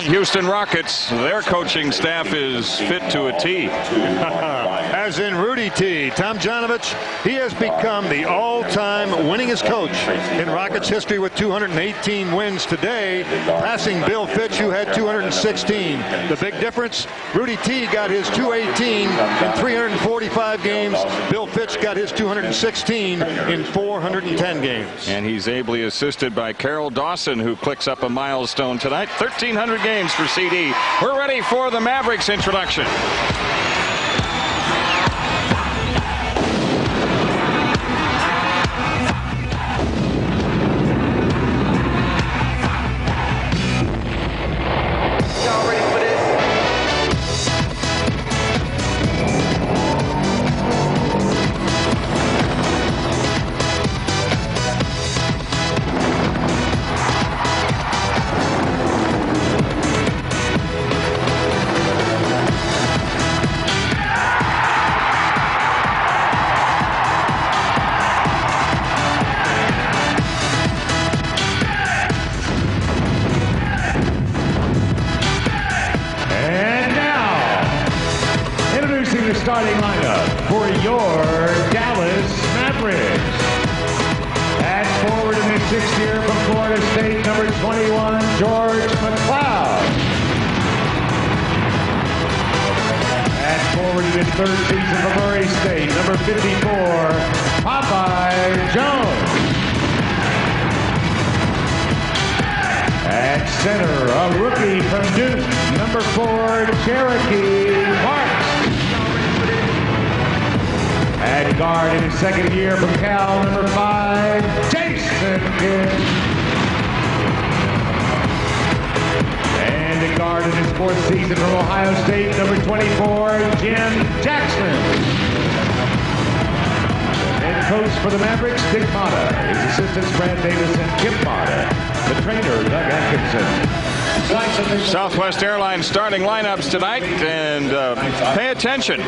Houston Rockets, their coaching staff is fit to a T. As in Rudy T. Tomjanovich, he has become the all-time winningest coach in Rockets history with 218 wins today, passing Bill Fitch, who had 216. The big difference, Rudy T. got his 218 in 345 games. Bill Fitch got his 216 in 410 games. And he's ably assisted by Carol Dawson, who clicks up a milestone tonight. 1,300 games for CD. We're ready for the Mavericks introduction. Starting lineup for your Dallas Mavericks. At forward in his 6th year from Florida State, number 21, George McCloud. At forward in his 3rd season from Murray State, number 54, Popeye Jones. At center, a rookie from Duke, number 4, Cherokee Marks. At guard in his 2nd year from Cal, number 5, Jason Kidd. And at guard in his 4th season from Ohio State, number 24, Jim Jackson. Head coach for the Mavericks, Dick Motta. His assistants, Brad Davis and Kip Motta. The trainer, Doug Atkinson. Southwest Airlines starting lineups tonight, and pay attention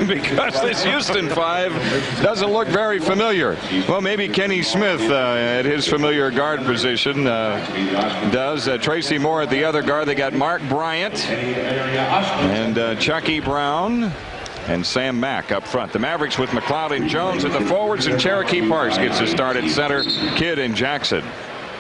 because this Houston 5 doesn't look very familiar. Well, maybe Kenny Smith at his familiar guard position does. Tracy Moore at the other guard. They got Mark Bryant and Chucky Brown and Sam Mack up front. The Mavericks with McCloud and Jones at the forwards, and Cherokee Parks gets a start at center. Kidd and Jackson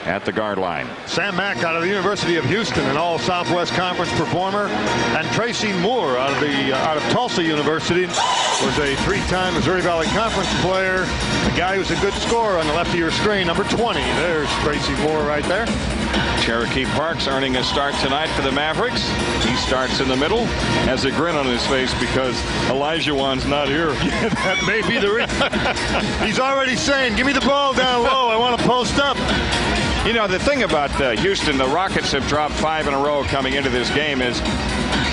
at the guard line. Sam Mack out of the University of Houston, an all Southwest Conference performer, and Tracy Moore out of Tulsa University, was a 3-time Missouri Valley Conference player. A guy who's a good scorer on the left of your screen, number 20. There's Tracy Moore right there. Cherokee Parks earning a start tonight for the Mavericks. He starts in the middle, has a grin on his face because Olajuwon's not here. That may be the reason. He's already saying, give me the ball down low. I want to post up. You know, the thing about Houston, the Rockets have dropped 5 in a row coming into this game.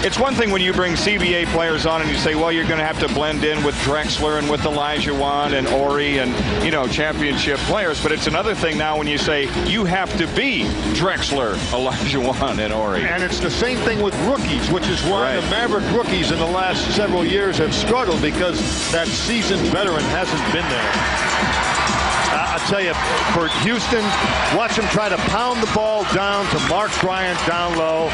It's one thing when you bring CBA players on and you say, well, you're going to have to blend in with Drexler and with Olajuwon and Ori and, you know, championship players. But it's another thing now when you say you have to be Drexler, Olajuwon, and Ori. And it's the same thing with rookies, which is why the Maverick rookies in the last several years have struggled, because that seasoned veteran hasn't been there. I'll tell you, for Houston, watch him try to pound the ball down to Mark Bryant down low.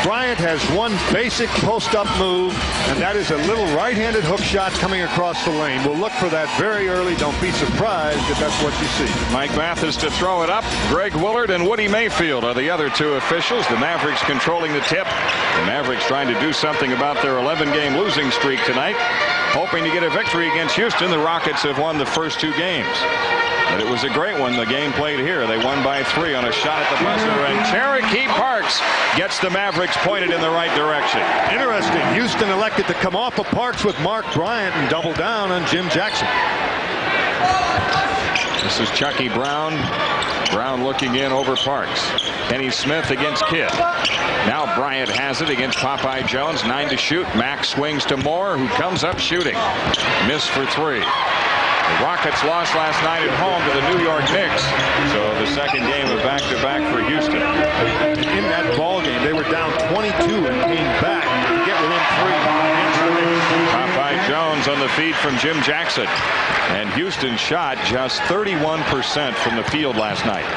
Bryant has one basic post-up move, and that is a little right-handed hook shot coming across the lane. We'll look for that very early. Don't be surprised if that's what you see. Mike Mathis to throw it up. Greg Willard and Woody Mayfield are the other 2 officials. The Mavericks controlling the tip. The Mavericks trying to do something about their 11-game losing streak tonight, hoping to get a victory against Houston. The Rockets have won the first 2 games. But it was a great one, the game played here. They won by 3 on a shot at the buzzer, and Cherokee Parks gets the Mavericks pointed in the right direction. Interesting. Houston elected to come off of Parks with Mark Bryant and double down on Jim Jackson. This is Chucky Brown. Brown looking in over Parks. Kenny Smith against Kidd. Now Bryant has it against Popeye Jones. 9 to shoot. Mack swings to Moore, who comes up shooting. Miss for 3. The Rockets lost last night at home to the New York Knicks. So the second game of back-to-back for Houston. In that ball game, they were down 22 and came back to get within 3. Popeye Jones on the feed from Jim Jackson. And Houston shot just 31% from the field last night.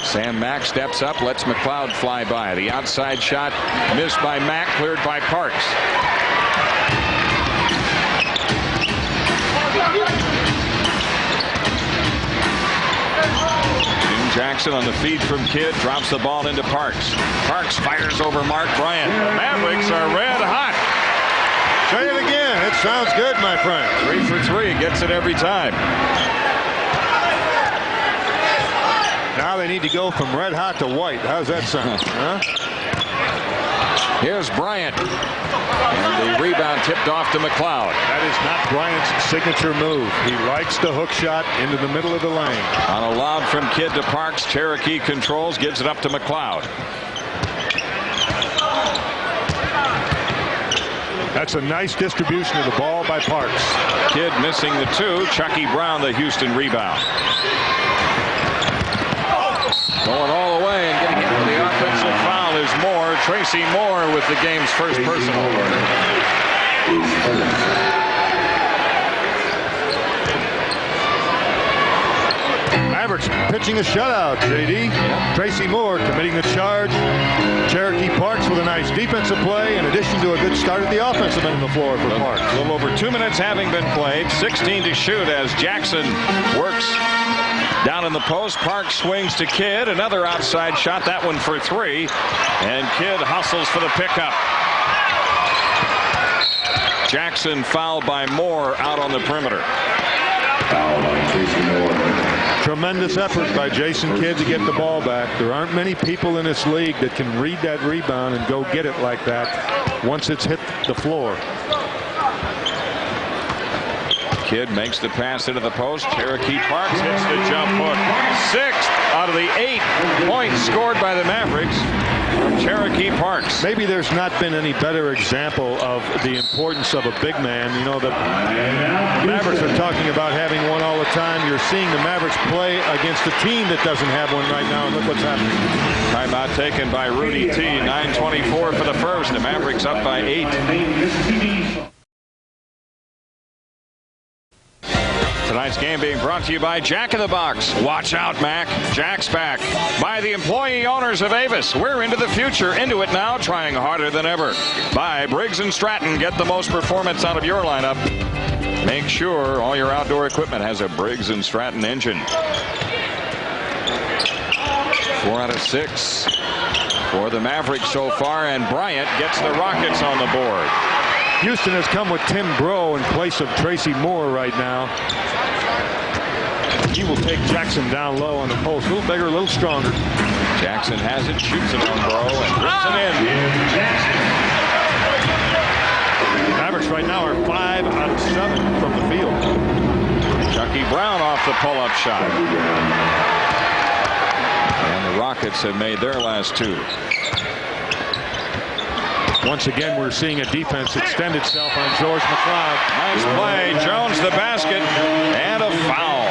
Sam Mack steps up, lets McCloud fly by. The outside shot missed by Mack, cleared by Parks. Jackson on the feed from Kidd drops the ball into Parks. Parks fires over Mark Bryant. The Mavericks are red hot. Say it again. It sounds good, my friend. 3 for 3. Gets it every time. Now they need to go from red hot to white. How's that sound? Huh? Here's Bryant. And the rebound tipped off to McCloud. That is not Bryant's signature move. He likes the hook shot into the middle of the lane. On a lob from Kidd to Parks, Cherokee controls, gives it up to McCloud. That's a nice distribution of the ball by Parks. Kidd missing the 2. Chucky Brown, the Houston rebound. Going all the way and getting into the offensive foul is Moore. Tracy Moore with the game's first personal. Mavericks pitching a shutout, JD. Tracy Moore committing the charge. Cherokee Parks with a nice defensive play in addition to a good start at the offensive end of the floor for Parks. A little over 2 minutes having been played. 16 to shoot as Jackson works down in the post. Parks swings to Kidd. Another outside shot, that one for 3. And Kidd hustles for the pickup. Jackson fouled by Moore out on the perimeter. Foul by Tracy Moore. Tremendous effort by Jason Kidd to get the ball back. There aren't many people in this league that can read that rebound and go get it like that once it's hit the floor. Kidd makes the pass into the post. Cherokee Parks hits the jump hook. 6th out of the 8 points scored by the Mavericks from Cherokee Parks. Maybe there's not been any better example of the importance of a big man. You know, the Mavericks are talking about having one all the time. You're seeing the Mavericks play against a team that doesn't have one right now, and look what's happening. Timeout taken by Rudy T. 9:24 for the first. The Mavericks up by 8. Tonight's game being brought to you by Jack in the Box. Watch out, Mac. Jack's back. By the employee owners of Avis. We're into the future. Into it now, trying harder than ever. By Briggs & Stratton. Get the most performance out of your lineup. Make sure all your outdoor equipment has a Briggs & Stratton engine. 4 out of 6 for the Mavericks so far, and Bryant gets the Rockets on the board. Houston has come with Tim Breaux in place of Tracy Moore right now. He will take Jackson down low on the post. A little bigger, a little stronger. Jackson has it, shoots it on Breaux, and rips it in. Mavericks right now are 5 out of 7 from the field. Chucky Brown off the pull-up shot. And the Rockets have made their last 2. Once again, we're seeing a defense extend itself on George McCloud. Nice play. Jones the basket, and a foul.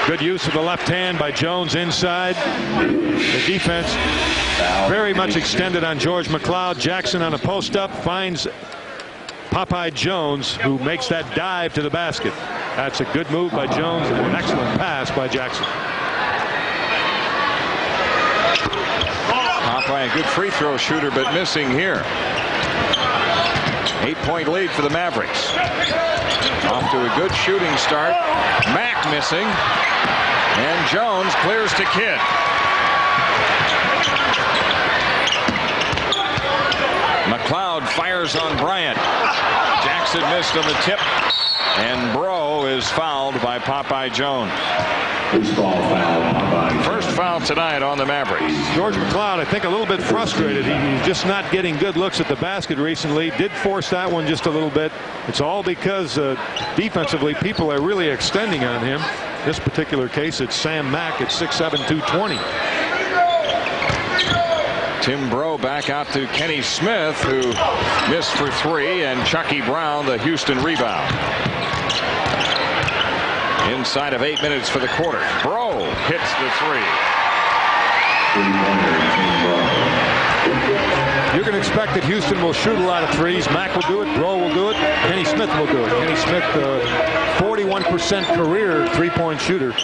Good use of the left hand by Jones inside. The defense very much extended on George McCloud. Jackson on a post-up finds Popeye Jones, who makes that dive to the basket. That's a good move by Jones and an excellent pass by Jackson. Popeye, a good free throw shooter, but missing here. 8-point lead for the Mavericks. Off to a good shooting start. Mack missing. And Jones clears to Kidd. McCloud fires on Bryant. Jackson missed on the tip. And Breaux is fouled by Popeye Jones. First foul tonight on the Mavericks. George McCloud, I think, a little bit frustrated. He's just not getting good looks at the basket recently. Did force that one just a little bit. It's all because defensively people are really extending on him. This particular case, it's Sam Mack at 6'7", 220. Tim Breaux back out to Kenny Smith, who missed for 3, and Chucky Brown, the Houston rebound. Inside of 8 minutes for the quarter. Breaux hits the 3. You can expect that Houston will shoot a lot of threes. Mack will do it. Breaux will do it. Kenny Smith will do it. Kenny Smith, 41% career three-point shooter.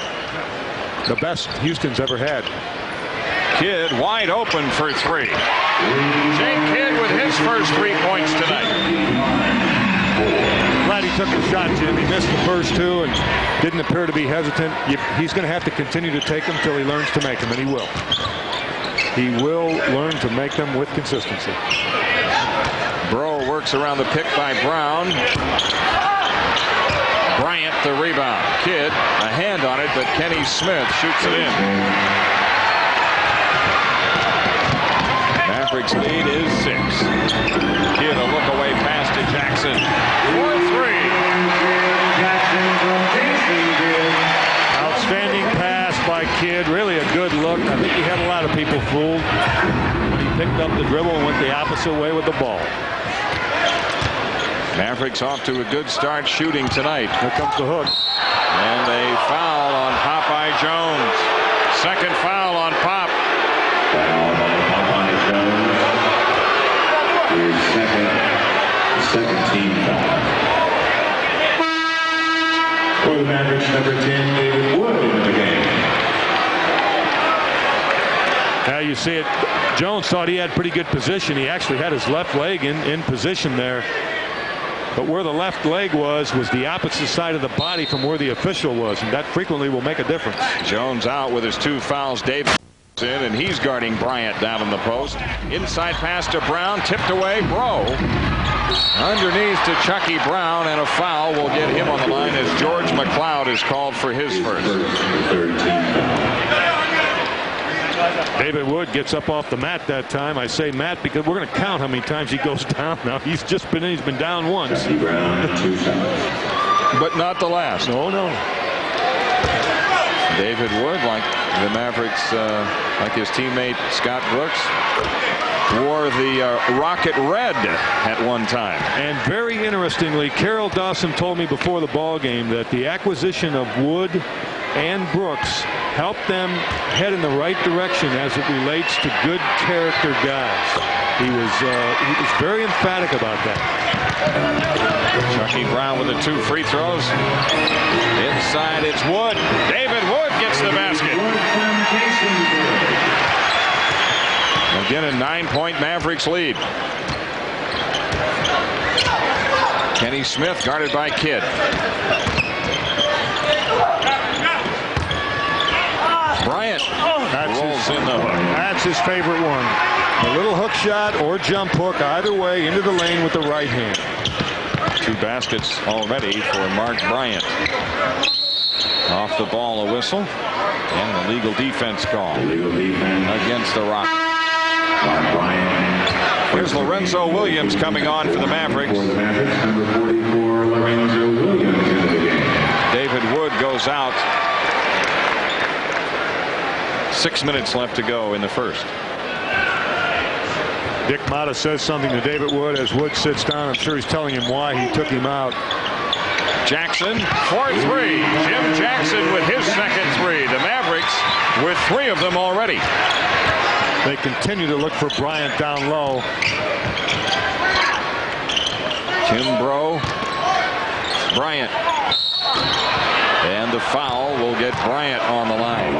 the best Houston's ever had. Kidd wide open for three. Jake Kidd with his first 3 points tonight. Glad he took the shot, Jim. He missed the first two and didn't appear to be hesitant. He's going to have to continue to take them until he learns to make them, and he will. He will learn to make them with consistency. Breaux works around the pick by Brown. Bryant the rebound. Kidd a hand on it, but Kenny Smith shoots it in. Mavericks lead is 6. Kidd a look away pass to Jackson. 4-3. Outstanding pass by Kidd. Really a good look. I think he had a lot of people fooled when he picked up the dribble and went the opposite way with the ball. Mavericks off to a good start shooting tonight. Here comes the hook. And a foul on Popeye Jones. Second foul on Pop. Foul on Popeye Jones. His second team foul. For the Mavericks, number 10, David Wood in the game. Now you see it. Jones thought he had pretty good position. He actually had his left leg in position there. But where the left leg was the opposite side of the body from where the official was, and that frequently will make a difference. Jones out with his 2 fouls. Davis in, and he's guarding Bryant down in the post. Inside pass to Brown, tipped away. Breaux underneath to Chucky Brown, and a foul will get him on the line as George McCloud is called for his first. David Wood gets up off the mat that time. I say mat because we're going to count how many times he goes down now. He's been down once. But not the last. No. David Wood, like the Mavericks, like his teammate Scott Brooks, wore the rocket red at one time. And very interestingly, Carol Dawson told me before the ball game that the acquisition of Wood and Brooks helped them head in the right direction as it relates to good character guys. He was very emphatic about that. Chucky Brown with the 2 free throws. Inside it's Wood. David Wood gets the basket. Again a 9-point Mavericks lead. Kenny Smith guarded by Kidd. Bryant rolls in the hook. That's his favorite one. A little hook shot or jump hook, either way, into the lane with the right hand. 2 baskets already for Mark Bryant. Off the ball, a whistle, and an illegal defense call against the Rockets. Here's Lorenzo Williams coming on for the Mavericks. David Wood goes out. 6 minutes left to go in the first. Dick Motta says something to David Wood as Wood sits down. I'm sure he's telling him why he took him out. Jackson for 3. Jim Jackson with his second 3. The Mavericks with 3 of them already. They continue to look for Bryant down low. Tim Breaux. Bryant. And the foul will get Bryant on the line.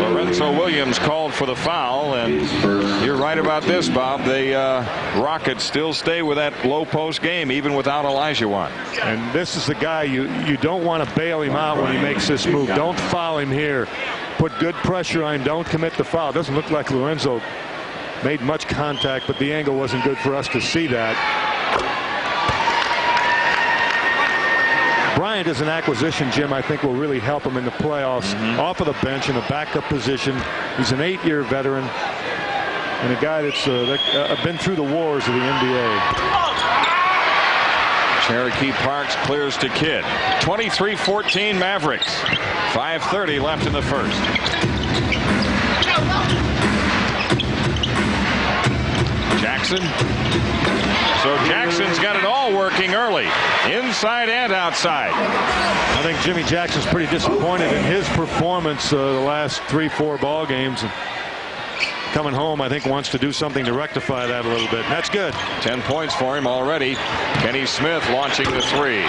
Lorenzo Williams called for the foul, and you're right about this, Bob. The Rockets still stay with that low post game even without Olajuwon. And this is the guy you don't want to bail him out when he makes this move. Don't foul him here. Put good pressure on him. Don't commit the foul. It doesn't look like Lorenzo made much contact, but the angle wasn't good for us to see that. Bryant is an acquisition, Jim, I think will really help him in the playoffs. Off of the bench in a backup position. He's an 8-year veteran and a guy that's been through the wars of the NBA. Cherokee Parks clears to Kidd. 23-14 Mavericks. 5:30 left in the first. Jackson. So Jackson's got it all working early, inside and outside. I think Jimmy Jackson's pretty disappointed in his performance the last 3-4 ball games. Coming home, I think wants to do something to rectify that a little bit. That's good. 10 points for him already. Kenny Smith launching the 3.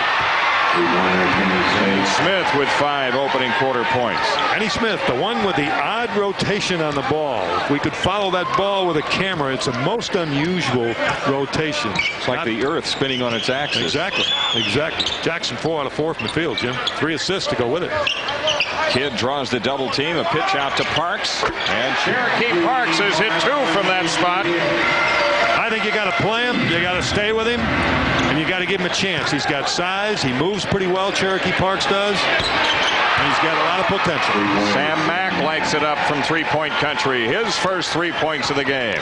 Smith with 5 opening quarter points. Kenny Smith, the one with the odd rotation on the ball. If we could follow that ball with a camera, it's a most unusual rotation. It's like the earth spinning on its axis. Exactly. Jackson 4 out of 4 from the field, Jim. 3 assists to go with it. Kidd draws the double team. A pitch out to Parks. And Cherokee Parks has hit 2 from that spot. I think you got to play him. You got to stay with him. And you got to give him a chance. He's got size. He moves pretty well, Cherokee Parks does. And he's got a lot of potential. Sam Mack lights it up from three-point country. His first 3 points of the game.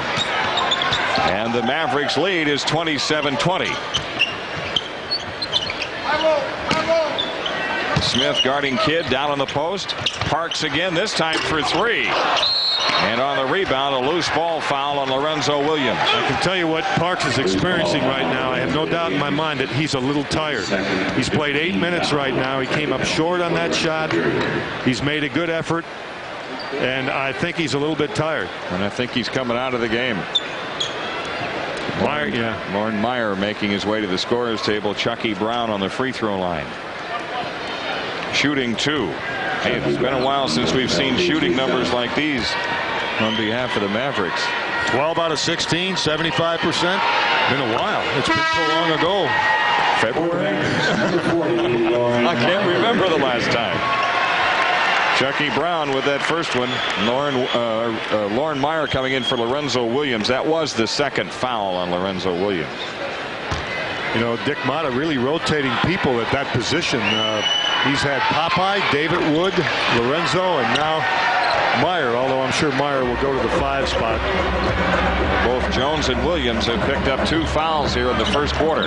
And the Mavericks lead is 27-20. Smith guarding Kidd down on the post. Parks again, this time for 3. And on the rebound, a loose ball foul on Lorenzo Williams. I can tell you what Parks is experiencing right now. I have no doubt in my mind that he's a little tired. He's played 8 minutes right now. He came up short on that shot. He's made a good effort. And I think he's a little bit tired. And I think he's coming out of the game. Loren Meyer making his way to the scorer's table. Chucky Brown on the free throw line. Shooting 2. Hey, it's been a while since we've seen shooting numbers like these on behalf of the Mavericks. 12 out of 16, 75%. Been a while. It's been so long ago. February? I can't remember the last time. Chucky Brown with that first one. Loren Meyer coming in for Lorenzo Williams. That was the second foul on Lorenzo Williams. You know, Dick Motta really rotating people at that position. He's had Popeye, David Wood, Lorenzo, and now Meyer, although I'm sure Meyer will go to the 5 spot. Both Jones and Williams have picked up 2 fouls here in the first quarter.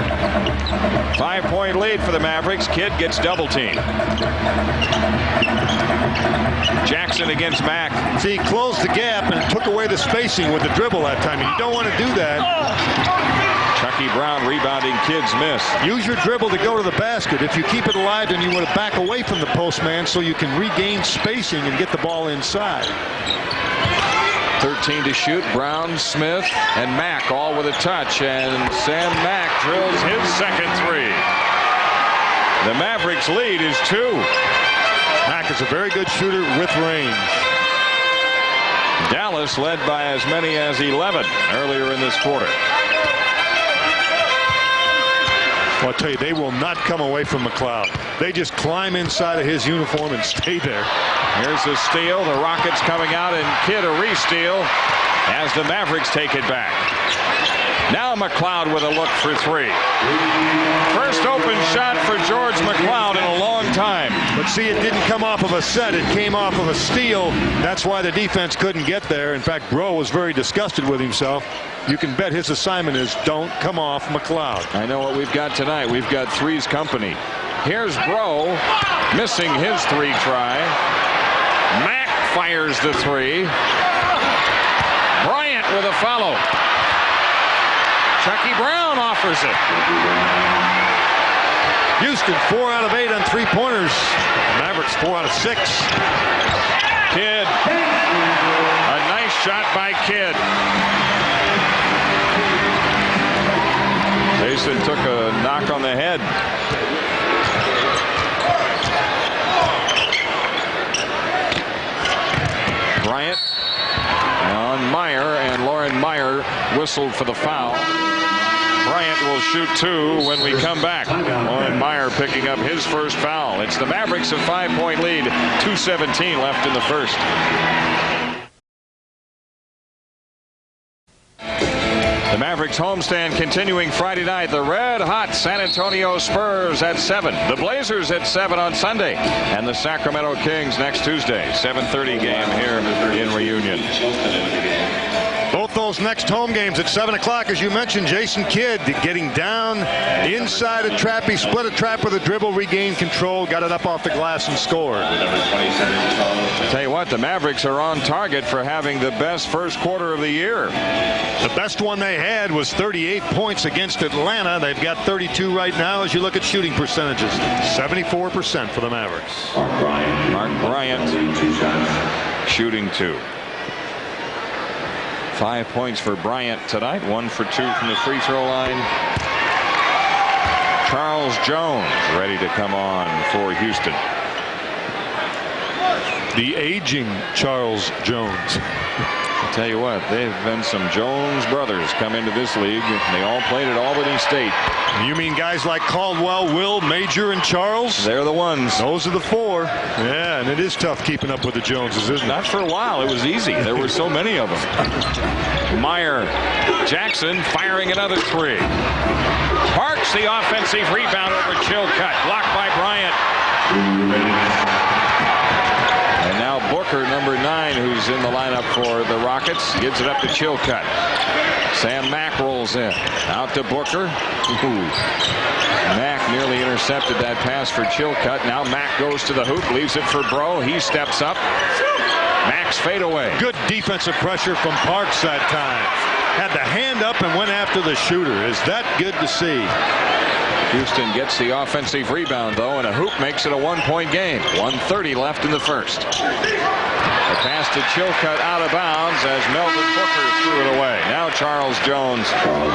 5-point lead for the Mavericks. Kidd gets double teamed. Jackson against Mack. See, he closed the gap and took away the spacing with the dribble that time. You don't want to do that. Chucky Brown rebounding. Kidd's miss. Use your dribble to go to the basket. If you keep it alive, then you want to back away from the postman so you can regain spacing and get the ball inside. 13 to shoot. Brown, Smith, and Mack all with a touch. And Sam Mack drills his second 3. The Mavericks lead is 2. Mack is a very good shooter with range. Dallas led by as many as 11 earlier in this quarter. Well, I'll tell you, they will not come away from McCloud. They just climb inside of his uniform and stay there. Here's the steal. The Rockets coming out, and Kidd a re-steal as the Mavericks take it back. Now McCloud with a look for 3. First open shot for George McCloud in a long time. But see, it didn't come off of a set. It came off of a steal. That's why the defense couldn't get there. In fact, Breaux was very disgusted with himself. You can bet his assignment is don't come off McCloud. I know what we've got tonight. We've got Three's company. Here's Breaux missing his 3 try. Mack fires the 3. Bryant with a follow. Chucky Brown offers it. Houston 4 out of 8 on 3-pointers. Mavericks 4 out of 6. Kidd. A nice shot by Kidd. Jason took a knock on the head. Bryant on Meyer, and Loren Meyer whistled for the foul. Bryant will shoot 2 when we come back. Loren Meyer picking up his first foul. It's the Mavericks a 5-point lead. 2:17 left in the first. The Mavericks homestand continuing Friday night. The red-hot San Antonio Spurs at 7. The Blazers at 7 on Sunday. And the Sacramento Kings next Tuesday. 7:30 game here in Reunion. Both those next home games at 7 o'clock, as you mentioned. Jason Kidd getting down inside a trap. He split a trap with a dribble, regained control, got it up off the glass and scored. I tell you what, the Mavericks are on target for having the best first quarter of the year. The best one they had was 38 points against Atlanta. They've got 32 right now as you look at shooting percentages. 74% for the Mavericks. Mark Bryant shooting 2. 5 points for Bryant tonight. 1 for 2 from the free throw line. Charles Jones ready to come on for Houston. The aging Charles Jones. I'll tell you what, they've been some Jones brothers come into this league. They all played at Albany State. You mean guys like Caldwell, Will, Major, and Charles? They're the ones. Those are the four. Yeah, and it is tough keeping up with the Joneses, isn't it? Not for a while. It was easy. There were so many of them. Meyer, Jackson firing another three. Parks the offensive rebound over Chilcutt. Blocked by Bryant. And now Booker, number 9, who's in the lineup for the Rockets, gives it up to Chilcutt. Sam Mack rolls in. Out to Booker. Mack nearly intercepted that pass for Chilcutt. Now Mack goes to the hoop, leaves it for Breaux. He steps up. Mack's fadeaway. Good defensive pressure from Parks that time. Had the hand up and went after the shooter. Is that good to see? Houston gets the offensive rebound, though, and a hoop makes it a 1-point game. 1:30 left in the first. The pass to Chilcutt out of bounds as Melvin Booker threw it away. Now Charles Jones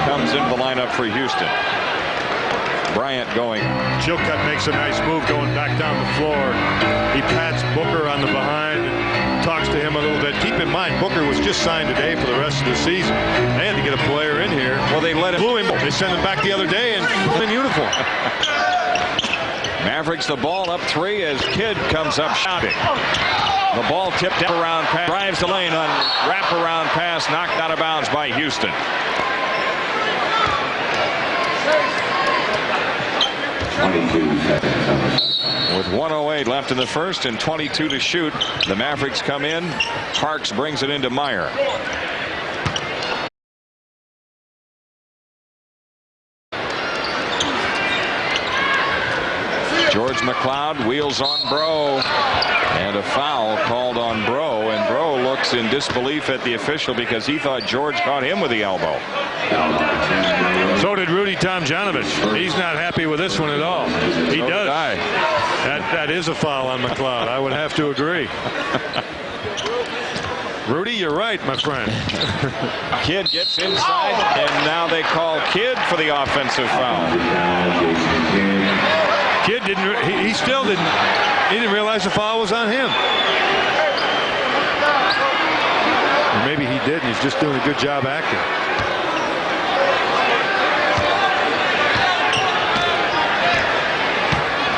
comes into the lineup for Houston. Bryant going. Chilcutt makes a nice move going back down the floor. He pats Booker on the behind and talks to him a little bit. Keep in mind, Booker was just signed today for the rest of the season. They had to get a player in here. Well, they let him. They sent him back the other day and in uniform. Mavericks the ball up 3 as Kidd comes up shouting. The ball tipped around pass. Drives the lane on wraparound pass. Knocked out of bounds by Houston. With 1:08 left in the first and 22 to shoot, the Mavericks come in. Parks brings it into Meyer. George McCloud wheels on Breaux, and a foul called on Breaux, and Breaux looks in disbelief at the official because he thought George caught him with the elbow. So did Rudy Tomjanovich. He's not happy with this one at all. He does. That is a foul on McCloud. I would have to agree. Rudy, you're right, my friend. Kidd gets inside, and now they call Kidd for the offensive foul. Kidd didn't. He still didn't. He didn't realize the foul was on him. Or maybe he did, and he's just doing a good job acting.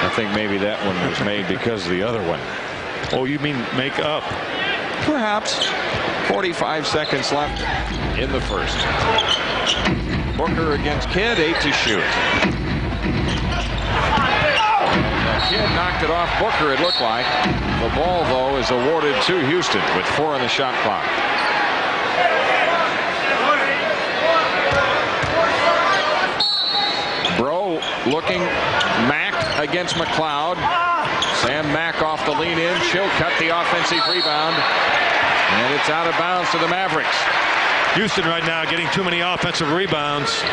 I think maybe that one was made because of the other one. Oh, you mean make up? Perhaps. 45 seconds left in the first. Booker against Kidd, 8 to shoot. Kidd knocked it off Booker, it looked like. The ball, though, is awarded to Houston with 4 on the shot clock. Breaux looking. Mack against McCloud. Sam Mack off the lean in. Chilcutt the offensive rebound. And it's out of bounds to the Mavericks. Houston right now getting too many offensive rebounds.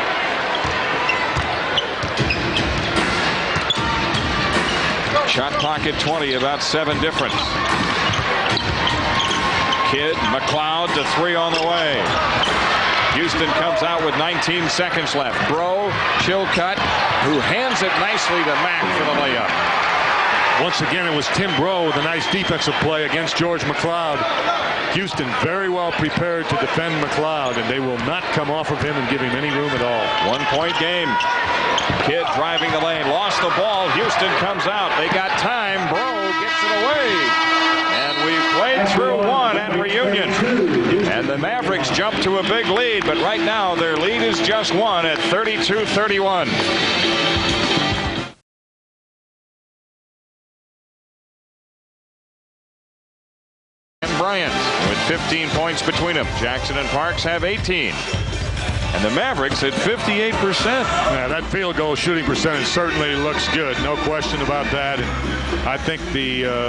Shot clock at 20, about 7 difference. Kidd, McCloud to 3 on the way. Houston comes out with 19 seconds left. Breaux, Chilcutt, who hands it nicely to Mack for the layup. Once again, it was Tim Breaux with a nice defensive play against George McCloud. Houston very well prepared to defend McCloud, and they will not come off of him and give him any room at all. 1-point game. Kidd driving the lane, lost the ball. Houston comes out. They got time. Breaux gets it away. And we've played through 1 at reunion. And the Mavericks jump to a big lead, but right now their lead is just 1 at 32-31. Bryant with 15 points between them. Jackson and Parks have 18. And the Mavericks at 58%. Yeah, that field goal shooting percentage certainly looks good. No question about that. And I think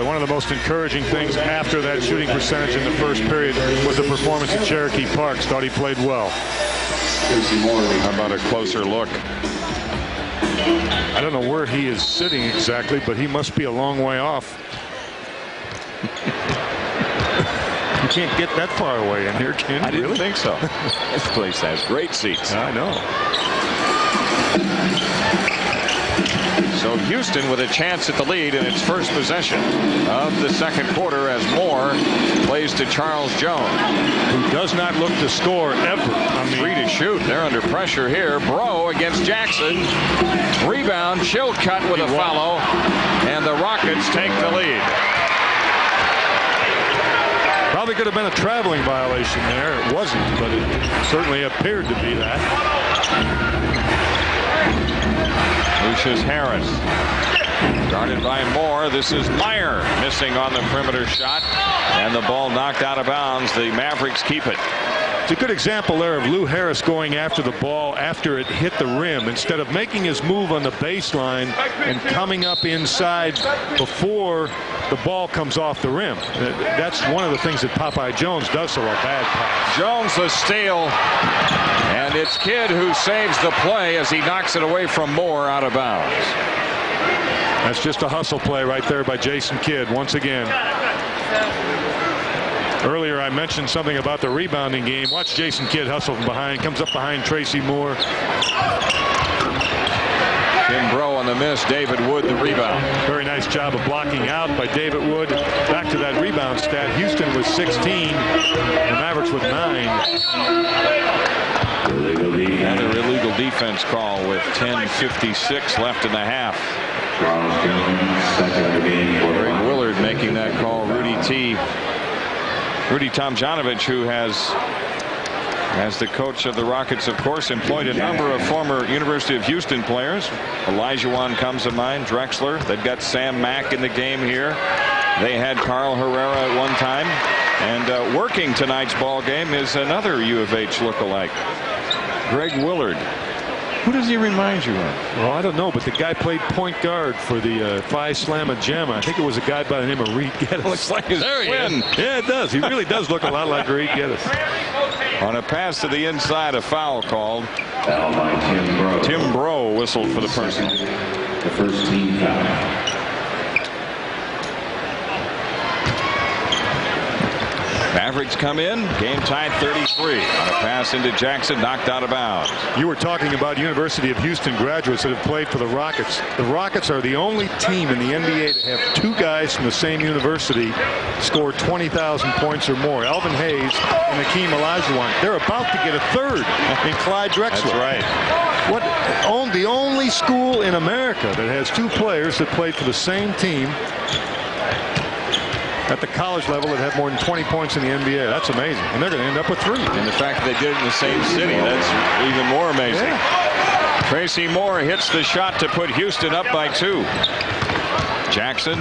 one of the most encouraging things after that shooting percentage in the first period was the performance of Cherokee. Parks. Thought he played well. How about a closer look? I don't know where he is sitting exactly, but he must be a long way off. You can't get that far away in here, can you? I didn't think so. This place has great seats. I know. So Houston with a chance at the lead in its first possession of the second quarter as Moore plays to Charles Jones, who does not look to score ever. I mean, 3 to shoot. They're under pressure here. Breaux against Jackson. Rebound. Chilcutt with a follow, and the Rockets take the lead. Probably could have been a traveling violation there. It wasn't, but it certainly appeared to be that. Lucious Harris guarded by Moore. This is Meyer missing on the perimeter shot, and the ball knocked out of bounds. The Mavericks keep it. It's a good example there of Lou Harris going after the ball after it hit the rim instead of making his move on the baseline and coming up inside before the ball comes off the rim. That's one of the things that Popeye Jones does so a bad pass. Jones the steal, and it's Kidd who saves the play as he knocks it away from Moore out of bounds. That's just a hustle play right there by Jason Kidd once again. Earlier I mentioned something about the rebounding game. Watch Jason Kidd hustle from behind, comes up behind Tracy Moore. Tim Breaux on the miss. David Wood the rebound. Very nice job of blocking out by David Wood. Back to that rebound stat. Houston with 16, the Mavericks with 9. Another illegal defense call with 10:56 left in the half. Greg Willard making that call. Rudy Tomjanovich, who has, as the coach of the Rockets, of course, employed a number of former University of Houston players. Olajuwon comes to mind, Drexler. They've got Sam Mack in the game here. They had Carl Herrera at one time. And working tonight's ball game is another U of H lookalike, Greg Willard. Who does he remind you of? Well, I don't know, but the guy played point guard for the Phi Slamma Jamma. I think it was a guy by the name of Reed Geddes. Looks like his twin. Yeah, it does. He really does look a lot like Reed Geddes. On a pass to the inside, a foul called. Tim Breaux whistled for the personal. The first team foul. Mavericks come in, game tied 33 on a pass into Jackson, knocked out of bounds. You were talking about University of Houston graduates that have played for the Rockets. The Rockets are the only team in the NBA to have 2 guys from the same university score 20,000 points or more. Alvin Hayes and Hakeem Olajuwon. They're about to get a third in Clyde Drexler. That's right. The only school in America that has 2 players that played for the same team at the college level that have more than 20 points in the NBA. That's amazing. And they're going to end up with 3. And the fact that they did it in the same city, that's even more amazing. Yeah. Tracy Moore hits the shot to put Houston up by 2. Jackson.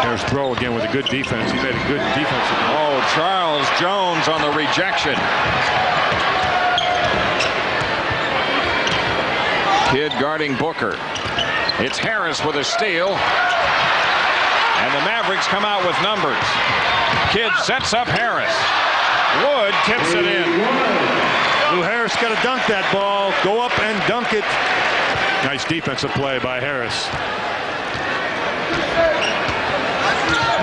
There's Breaux again with a good defense. He made a good defensive. Oh, Charles Jones on the rejection. Kidd guarding Booker. It's Harris with a steal. And the Mavericks come out with numbers. Kidd sets up Harris. Wood tips it in. Lou Harris got to dunk that ball. Go up and dunk it. Nice defensive play by Harris.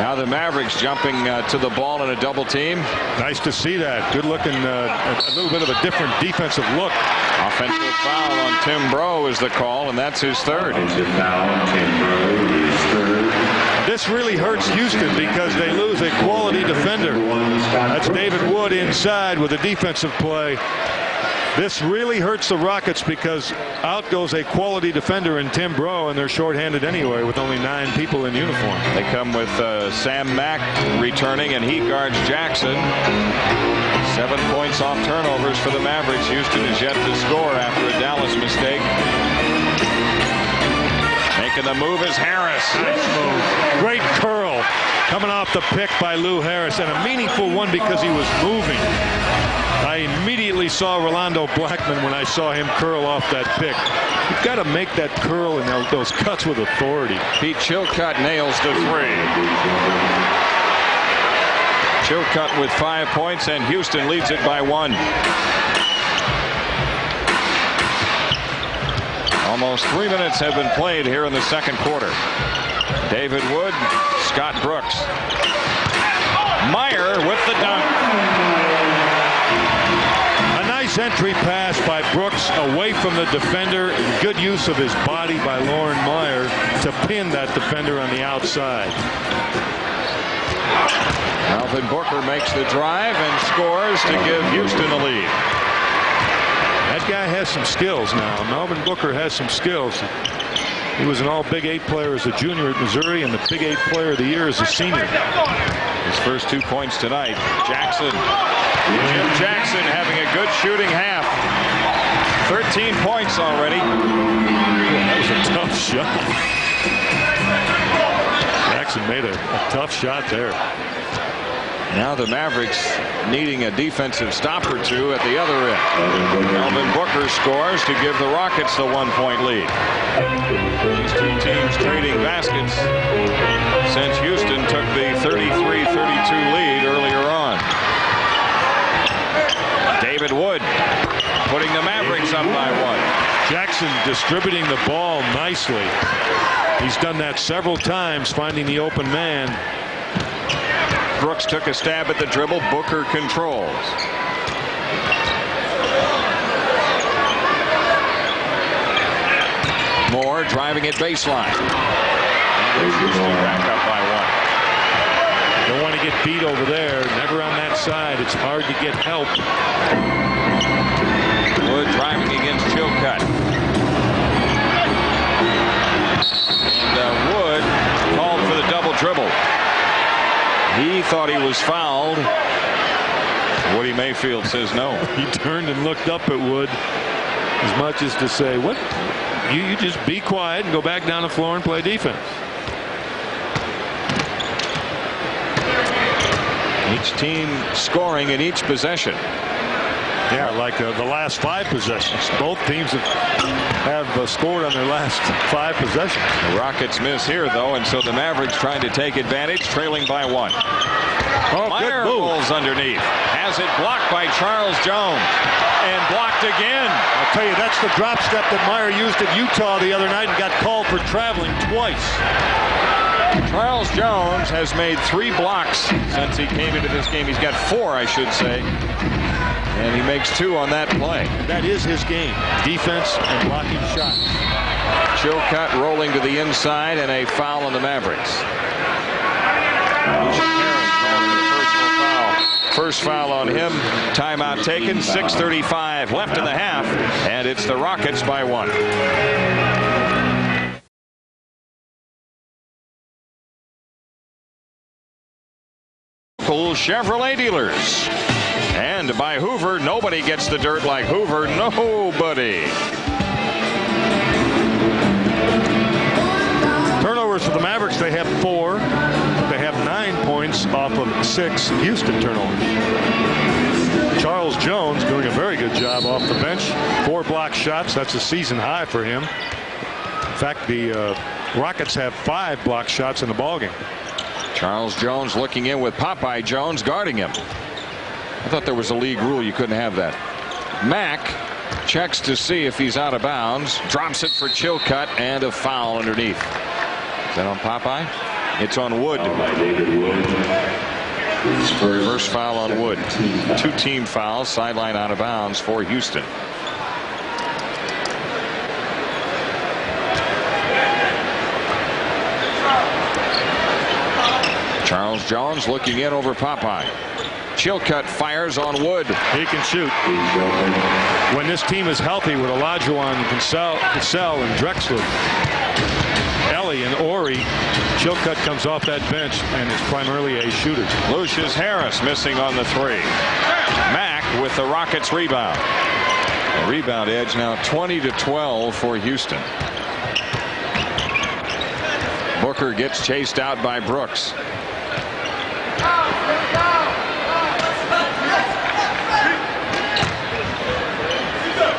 Now the Mavericks jumping to the ball in a double team. Nice to see that. Good looking, a little bit of a different defensive look. Offensive foul on Tim Breaux is the call, and that's his third. Offensive foul on Tim Breaux, his third. This really hurts Houston because they lose a quality defender. That's David Wood inside with a defensive play. This really hurts the Rockets because out goes a quality defender in Tim Breaux, and they're shorthanded anyway with only 9 people in uniform. They come with Sam Mack returning, and he guards Jackson. 7 points off turnovers for the Mavericks. Houston is yet to score after a Dallas mistake. Making the move is Harris. Nice move. Great curl coming off the pick by Lou Harris, and a meaningful one because he was moving. I immediately saw Rolando Blackman when I saw him curl off that pick. You've got to make that curl and those cuts with authority. Pete Chilcutt nails the 3. Chilcutt with 5 points, and Houston leads it by 1. Almost 3 minutes have been played here in the second quarter. David Wood, Scott Brooks. Meyer with the dunk. A nice Mid-century pass by Brooks away from the defender. Good use of his body by Loren Meyer to pin that defender on the outside. Melvin Booker makes the drive and scores to give Houston a lead. That guy has some skills now. Melvin Booker has some skills. He was an all Big 8 player as a junior at Missouri and the Big 8 player of the year as a senior. His first 2 points tonight. Jackson. Jim Jackson having a good shooting half. 13 points already. That was a tough shot. Jackson made a tough shot there. Now the Mavericks needing a defensive stop or two at the other end. Melvin Booker scores to give the Rockets the 1-point lead. These two teams trading baskets since Houston took the 33-32 lead earlier on. David Wood putting the Mavericks up by 1. Jackson distributing the ball nicely. He's done that several times, finding the open man. Brooks took a stab at the dribble. Booker controls. Moore driving at baseline. And Houston back up by 1. Don't want to get beat over there. Never on that side. It's hard to get help. Wood driving against Chilcutt. And Wood called for the double dribble. He thought he was fouled. Woody Mayfield says no. He turned and looked up at Wood as much as to say, what? You just be quiet and go back down the floor and play defense. Each team scoring in each possession. Yeah, like the last 5 possessions. Both teams have scored on their last 5 possessions. The Rockets miss here, though, and so the Mavericks trying to take advantage, trailing by 1. Oh, Meyer rolls underneath. Has it blocked by Charles Jones. And blocked again. I'll tell you, that's the drop step that Meyer used at Utah the other night and got called for traveling twice. Charles Jones has made 3 blocks since he came into this game. He's got 4, I should say. And he makes 2 on that play. That is his game. Defense and blocking shots. Chilcutt rolling to the inside and a foul on the Mavericks. First foul on him. Timeout taken. 6:35 left in the half. And it's the Rockets by 1. Chevrolet dealers. And by Hoover, nobody gets the dirt like Hoover. Nobody. Turnovers for the Mavericks. They have 4. They have 9 points off of 6 Houston turnovers. Charles Jones doing a very good job off the bench. 4 block shots. That's a season high for him. In fact, the Rockets have 5 block shots in the ballgame. Charles Jones looking in with Popeye Jones guarding him. I thought there was a league rule you couldn't have that. Mack checks to see if he's out of bounds. Drops it for Chilcutt and a foul underneath. Is that on Popeye? It's on Wood. First foul on Wood. 2 team fouls. Sideline out of bounds for Houston. Charles Jones looking in over Popeye. Chilcutt fires on Wood. He can shoot. When this team is healthy with Olajuwon, Cassell, and Drexler, Ellie and Ori, Chilcutt comes off that bench and is primarily a shooter. Lucious Harris missing on the 3. Mack with the Rockets rebound. The rebound edge now 20-12 for Houston. Booker gets chased out by Brooks.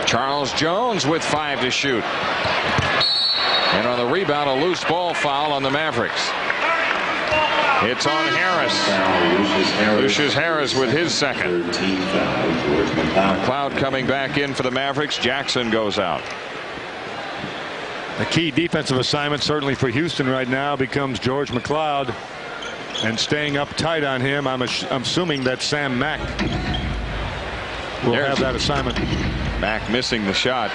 Charles Jones with 5 to shoot. And on the rebound, a loose ball foul on the Mavericks. It's on Harris. Lucious Harris with his second. McCloud coming back in for the Mavericks. Jackson goes out. The key defensive assignment certainly for Houston right now becomes George McCloud and staying up tight on him. I'm assuming that's Sam Mack. will have that assignment. Mack missing the shot.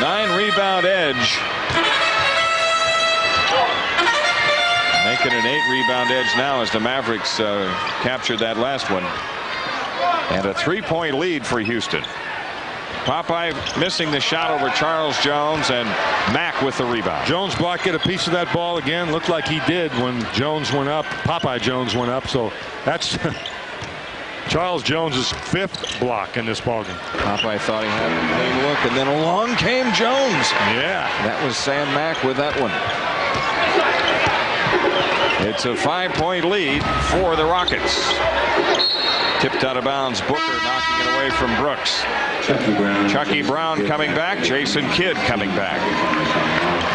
9-rebound edge. Making an 8-rebound edge now as the Mavericks captured that last one. And a 3-point lead for Houston. Popeye missing the shot over Charles Jones, and Mack with the rebound. Jones block get a piece of that ball again. Looked like he did when Jones went up. Popeye Jones went up. So that's Charles Jones's 5th block in this ballgame. Popeye thought he had a clean look, and then along came Jones. Yeah. That was Sam Mack with that one. It's a 5-point lead for the Rockets. Tipped out of bounds. Booker knocking it away from Brooks. Chucky Brown coming back. Jason Kidd coming back.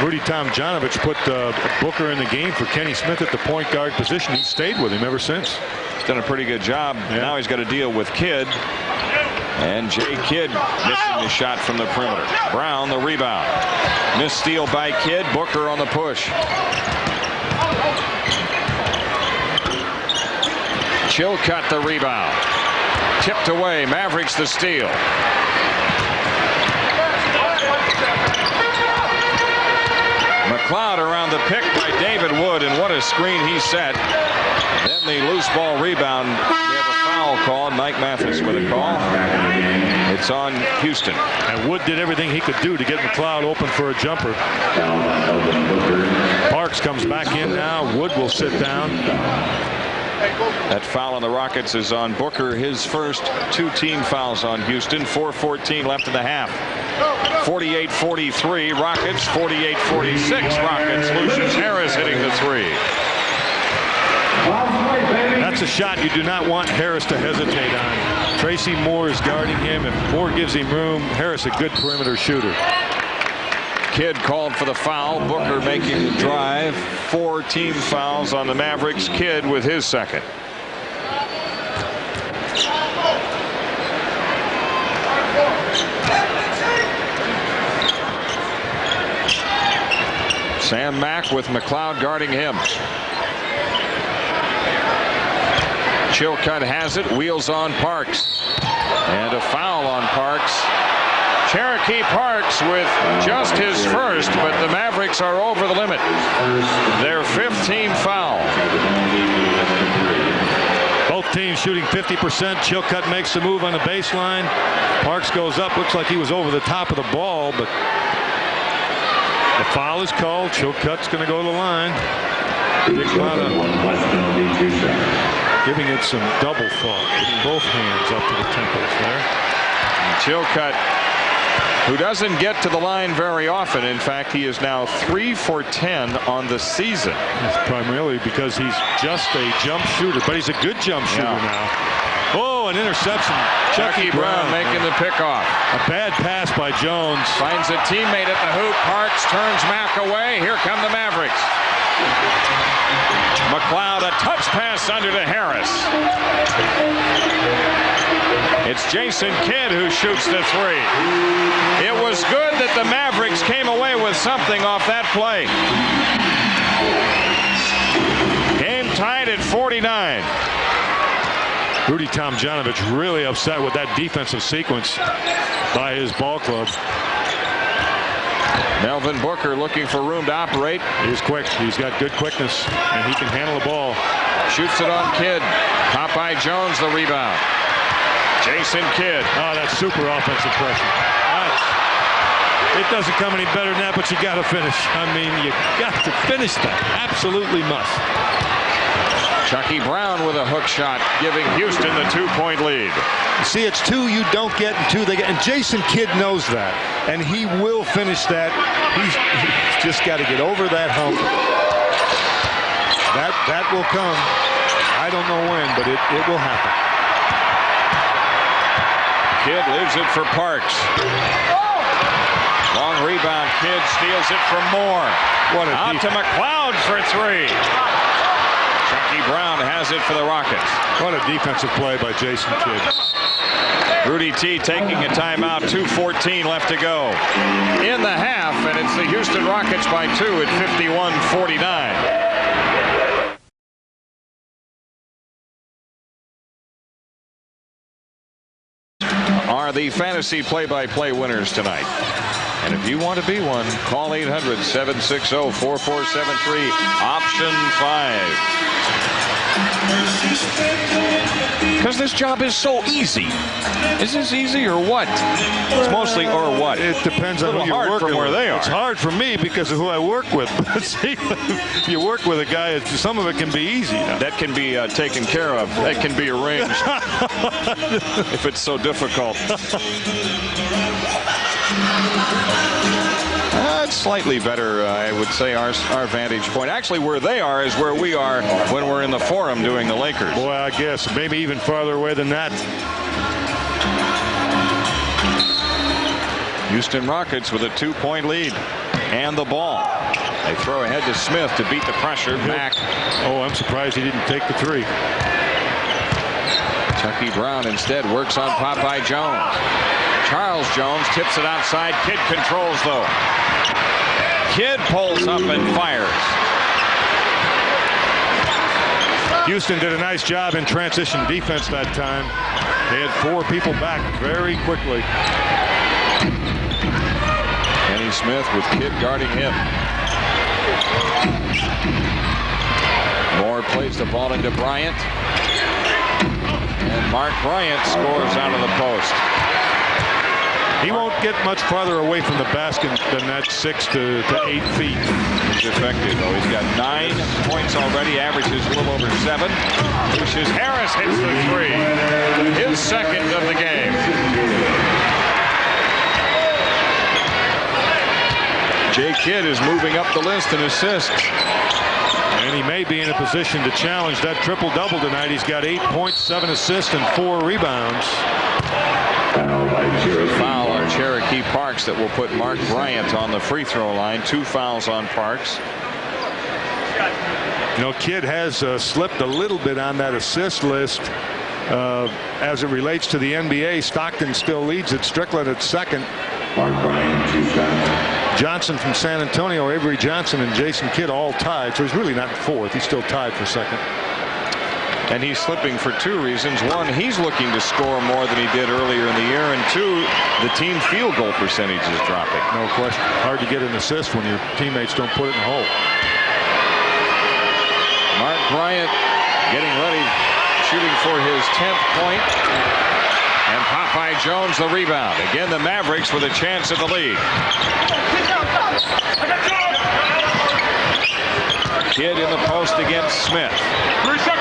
Rudy Tomjanovich put Booker in the game for Kenny Smith at the point guard position. He stayed with him ever since. He's done a pretty good job. Yeah. Now he's got to deal with Kidd. And Jay Kidd missing the shot from the perimeter. Brown the rebound. Missed steal by Kidd. Booker on the push. Chilcutt the rebound. Tipped away. Mavericks the steal. McCloud around the pick by David Wood, and what a screen he set. Then the loose ball rebound. We have a foul called. Mike Mathis with a call. It's on Houston. And Wood did everything he could do to get McCloud open for a jumper. Parks comes back in now. Wood will sit down. That foul on the Rockets is on Booker, his first 2 team fouls on Houston. 4:14 left in the half. 48-43 Rockets, 48-46 Rockets. Lucious Harris hitting the 3. That's a shot you do not want Harris to hesitate on. Tracy Moore is guarding him. If Moore gives him room, Harris a good perimeter shooter. Kidd called for the foul. Booker making the drive. 4 team fouls on the Mavericks. Kidd with his second. Sam Mack with McCloud guarding him. Chilcutt has it. Wheels on Parks. And a foul on Parks. Cherokee Parks with just his first, but the Mavericks are over the limit. Their 5th team foul. Both teams shooting 50%. Chilcutt makes the move on the baseline. Parks goes up. Looks like he was over the top of the ball, but the foul is called. Chilcutt's going to go to the line. Giving it some double thought. Putting both hands up to the temples there. Chilcutt, who doesn't get to the line very often. In fact, he is now 3 for 10 on the season. It's primarily because he's just a jump shooter, but he's a good jump shooter now. Oh, an interception. Chucky Brown making the pickoff. A bad pass by Jones. Finds a teammate at the hoop. Parks turns Mack away. Here come the Mavericks. McCloud, a touch pass under to Harris. It's Jason Kidd who shoots the 3. It was good that the Mavericks came away with something off that play. Game tied at 49. Rudy Tomjanovich really upset with that defensive sequence by his ball club. Melvin Booker looking for room to operate. He's quick. He's got good quickness, and he can handle the ball. Shoots it on Kidd. Popeye Jones the rebound. Jason Kidd. Oh, that's super offensive pressure. It doesn't come any better than that, but you got to finish. I mean, you got to finish that. Absolutely must. Chucky Brown with a hook shot, giving Houston the 2-point lead. You see, it's 2 you don't get and 2 they get. And Jason Kidd knows that. And he will finish that. He's just got to get over that hump. That will come. I don't know when, but it will happen. Kidd leaves it for Parks. Long rebound. Kidd steals it from Moore. Out to McCloud for 3. Chucky Brown has it for the Rockets. What a defensive play by Jason Kidd. Rudy T taking a timeout. 2:14 left to go in the half, and it's the Houston Rockets by 2 at 51-49. are the fantasy play-by-play winners tonight. And if you want to be one, call 800-760-4473, option 5. Because this job is so easy. Is this easy or what? It's mostly or what. It depends on who you're working from where with. they are. It's hard for me because of who I work with. See, if you work with a guy, some of it can be easy. That can be taken care of. That can be arranged. If it's so difficult. It's slightly better, I would say, our vantage point. Actually, where they are is where we are when we're in the forum doing the Lakers. Boy, I guess maybe even farther away than that. Houston Rockets with a 2-point lead and the ball. They throw ahead to Smith to beat the pressure. Mack. Oh, I'm surprised he didn't take the 3. Chucky Brown instead works on Popeye Jones. Charles Jones tips it outside. Kidd controls though. Kidd pulls up and fires. Houston did a nice job in transition defense that time. They had 4 people back very quickly. Kenny Smith with Kidd guarding him. Moore plays the ball into Bryant. And Mark Bryant scores out of the post. He won't get much farther away from the basket than that 6 to 8 feet. He's effective, though. He's got 9 points already, averages a little over 7. Lucious Harris hits the 3. His second of the game. Jay Kidd is moving up the list in assists. And he may be in a position to challenge that triple-double tonight. He's got 8 points, 7 assists, and 4 rebounds. Foul on Cherokee Parks that will put Mark Bryant on the free throw line. 2 fouls on Parks. You know, Kidd has slipped a little bit on that assist list as it relates to the NBA. Stockton still leads it. Strickland at second. Johnson from San Antonio, Avery Johnson, and Jason Kidd all tied. So he's really not in fourth. He's still tied for second. And he's slipping for 2 reasons. 1, he's looking to score more than he did earlier in the year. And 2, the team field goal percentage is dropping. No question. Hard to get an assist when your teammates don't put it in the hole. Mark Bryant getting ready, shooting for his 10th point. And Popeye Jones the rebound. Again, the Mavericks with a chance at the lead. Kidd in the post against Smith. 3 seconds.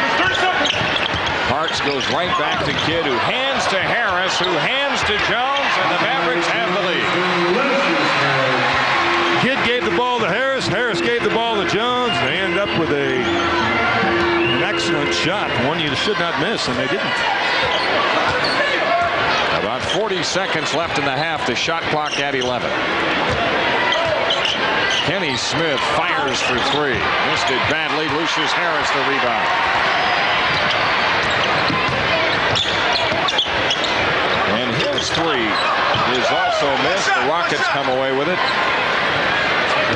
Parks goes right back to Kidd, who hands to Harris, who hands to Jones, and the Mavericks have the lead. Kidd gave the ball to Harris. Harris gave the ball to Jones. They end up with an excellent shot, one you should not miss, and they didn't. About 40 seconds left in the half. The shot clock at 11. Kenny Smith fires for 3. Missed it badly. Lucious Harris the rebound. And his 3 is also missed. The Rockets come away with it.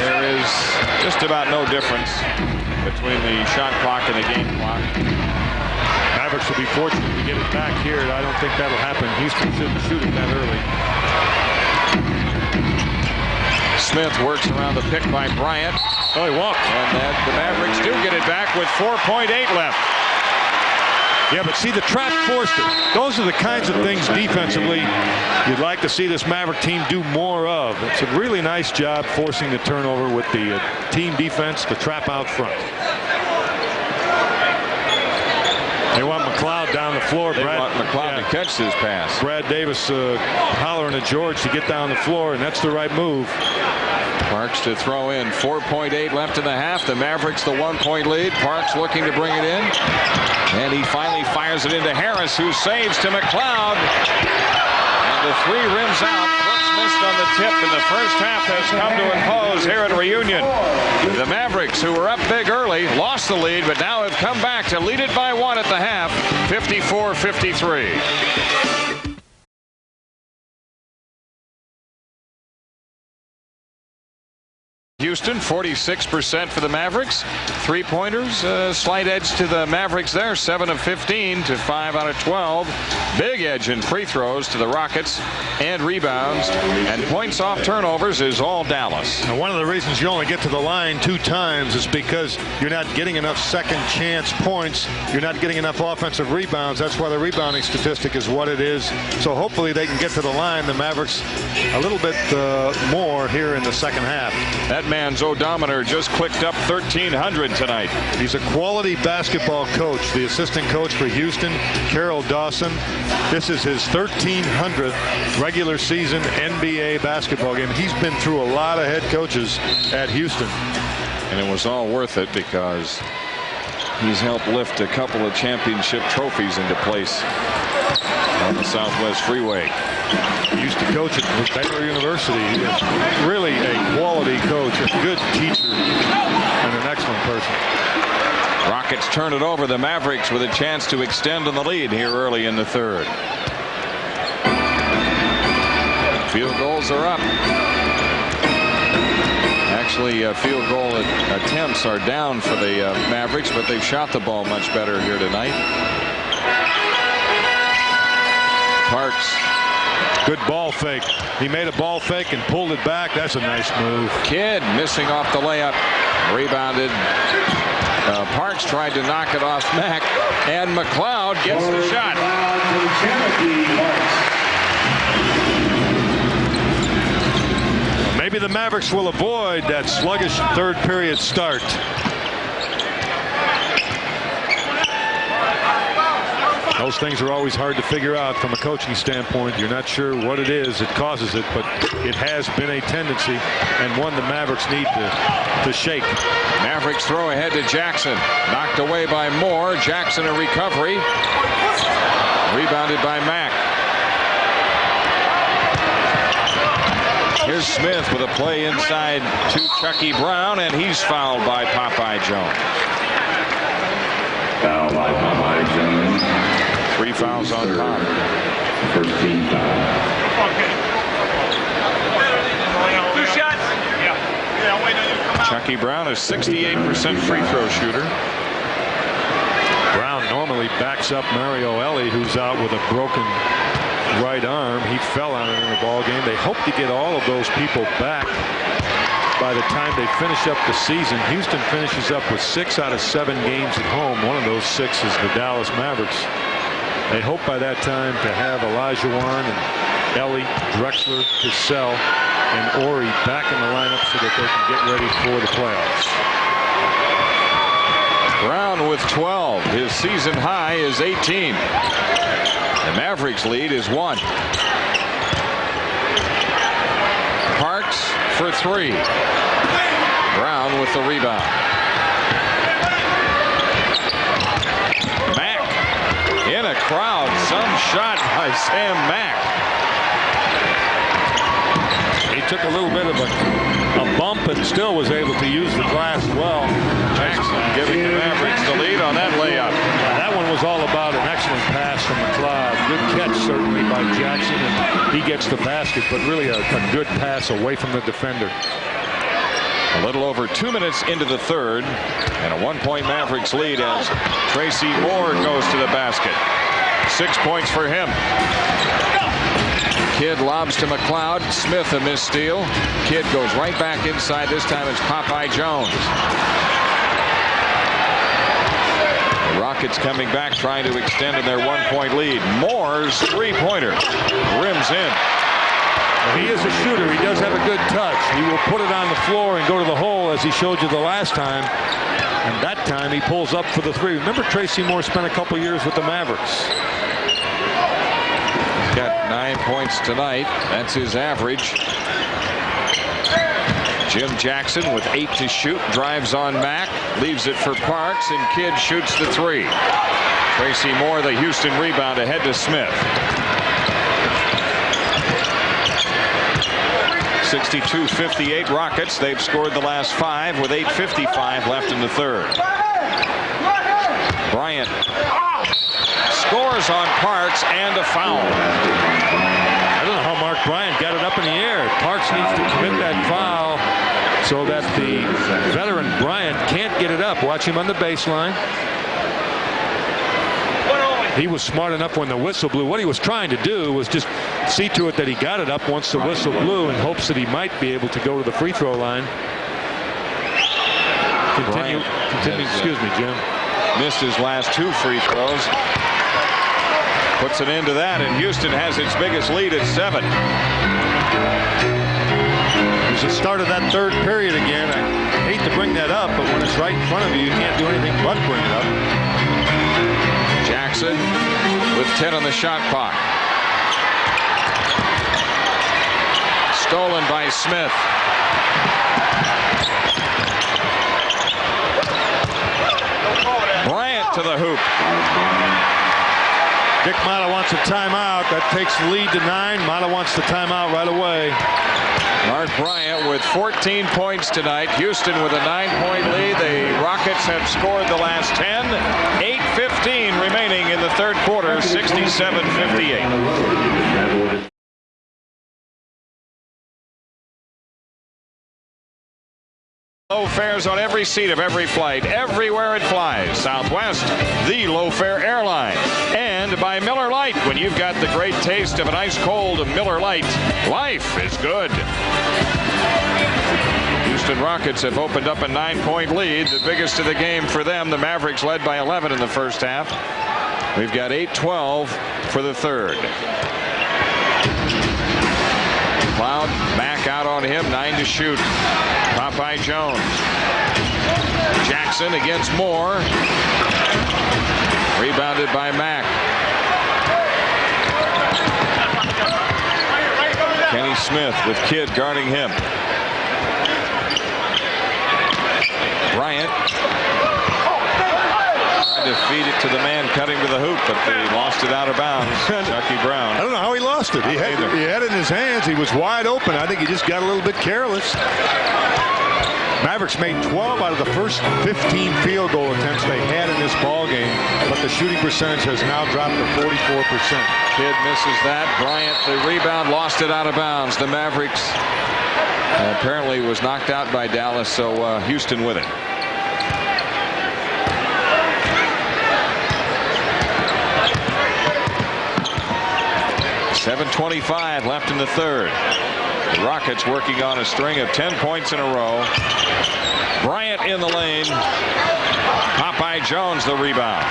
There is just about no difference between the shot clock and the game clock. Mavericks will be fortunate to get it back here. I don't think that'll happen. Houston shouldn't shoot it that early. Smith works around the pick by Bryant. Oh, he walked. And the Mavericks do get it back with 4.8 left. Yeah, but see, the trap forced it. Those are the kinds of things defensively you'd like to see this Maverick team do more of. It's a really nice job forcing the turnover with the team defense, the trap out front. They want McCloud down the floor. They want McCloud to catch this pass. Brad Davis hollering at George to get down the floor, and that's the right move. Parks to throw in. 4.8 left in the half. The Mavericks the 1-point lead. Parks looking to bring it in. And he finally fires it into Harris, who saves to McCloud. And the 3 rims out. Brooks missed on the tip, and the first half has come to impose here at Reunion. The Mavericks, who were up big early, lost the lead, but now have come back to lead it by 1 at the half, 54-53. Houston, 46% for the Mavericks. Three-pointers, slight edge to the Mavericks there, 7 of 15 to 5 out of 12. Big edge in free throws to the Rockets, and rebounds and points off turnovers is all Dallas. Now, one of the reasons you only get to the line 2 times is because you're not getting enough second chance points. You're not getting enough offensive rebounds. That's why the rebounding statistic is what it is. So hopefully they can get to the line. The Mavericks a little bit more here in the second half. That man's odometer just clicked up 1,300 tonight. He's a quality basketball coach. The assistant coach for Houston, Carol Dawson. This is his 1,300th regular season NBA basketball game. He's been through a lot of head coaches at Houston. And it was all worth it because he's helped lift a couple of championship trophies into place on the Southwest Freeway. He used to coach at Baylor University. He is really a quality coach, a good teacher, and an excellent person. Rockets turn it over. The Mavericks with a chance to extend on the lead here early in the third. Field goals are up. Actually, field goal attempts are down for the Mavericks, but they've shot the ball much better here tonight. Parks. Good ball fake. He made a ball fake and pulled it back. That's a nice move. Kidd missing off the layup. Rebounded. Parks tried to knock it off Mack, and McCloud gets the shot. Maybe the Mavericks will avoid that sluggish third period start. Those things are always hard to figure out from a coaching standpoint. You're not sure what it is that causes it, but it has been a tendency and one the Mavericks need to shake. Mavericks throw ahead to Jackson. Knocked away by Moore. Jackson a recovery. Rebounded by Mack. Here's Smith with a play inside to Chucky Brown, and he's fouled by Popeye Jones. Foul by Popeye Jones. 3 fouls on top. First team foul. Chucky Brown, a 68% free throw shooter. Brown normally backs up Mario Ellie, who's out with a broken right arm. He fell on it in the ball game. They hope to get all of those people back by the time they finish up the season. Houston finishes up with 6 out of 7 games at home. One of those 6 is the Dallas Mavericks. They hope by that time to have Elijah Warren and Ellie, Drexler, Cassell, and Ori back in the lineup so that they can get ready for the playoffs. Brown with 12. His season high is 18. The Mavericks lead is 1. Parks for 3. Brown with the rebound. Mack in a crowd. Some shot by Sam Mack. He took a little bit of a bump and still was able to use the glass well. Jackson giving the Mavericks the lead on that layup. That one was all about an excellent pass from McCloud. Good catch certainly by Jackson, and he gets the basket, but really a good pass away from the defender. A little over 2 minutes into the third, and a 1-point Mavericks lead as Tracy Moore goes to the basket. 6 points for him. Kidd lobs to McCloud. Smith a missed steal. Kidd goes right back inside. This time it's Popeye Jones. The Rockets coming back, trying to extend in their 1-point lead. Moore's three-pointer rims in. He is a shooter. He does have a good touch. He will put it on the floor and go to the hole as he showed you the last time. And that time he pulls up for the 3. Remember, Tracy Moore spent a couple years with the Mavericks. He's got 9 points tonight. That's his average. Jim Jackson with 8 to shoot. Drives on Mack. Leaves it for Parks, and Kidd shoots the 3. Tracy Moore, the Houston rebound, ahead to Smith. 62-58 Rockets. They've scored the last 5 with 8:55 left in the third. Bryant scores on Parks and a foul. I don't know how Mark Bryant got it up in the air. Parks needs to commit that foul so that the veteran Bryant can't get it up. Watch him on the baseline. He was smart enough when the whistle blew. What he was trying to do was just see to it that he got it up once the whistle blew, in hopes that he might be able to go to the free throw line. Continue. Excuse me, Jim. Missed his last 2 free throws. Puts an end to that, and Houston has its biggest lead at 7. It's the start of that third period again. I hate to bring that up, but when it's right in front of you, you can't do anything but bring it up. Jackson with 10 on the shot clock. Stolen by Smith. Bryant to the hoop. Dick Mata wants a timeout. That takes the lead to 9. Mata wants the timeout right away. Mark Bryant with 14 points tonight. Houston with a 9-point lead. The Rockets have scored the last 10. 8:15 remaining in the third quarter. 67-58. Low fares on every seat of every flight, everywhere it flies. Southwest, the low fare airline. And by Miller Lite, when you've got the great taste of an ice cold Miller Lite, life is good. Houston Rockets have opened up a 9-point lead, the biggest of the game for them. The Mavericks led by 11 in the first half. We've got 8:12 for the third. Cloud, Mack out on him, 9 to shoot. Popeye Jones. Jackson against Moore. Rebounded by Mack. Kenny Smith with Kidd guarding him. Bryant tried to feed it to the man cutting to the hoop, but they lost it out of bounds. Chucky Brown. I don't know how he lost it. He had it in his hands. He was wide open. I think he just got a little bit careless. Mavericks made 12 out of the first 15 field goal attempts they had in this ball game, but the shooting percentage has now dropped to 44%. Kidd misses that. Bryant, the rebound, lost it out of bounds. The Mavericks apparently was knocked out by Dallas, so Houston with it. .7:25 left in the third. The Rockets working on a string of 10 points in a row. Bryant in the lane. Popeye Jones the rebound.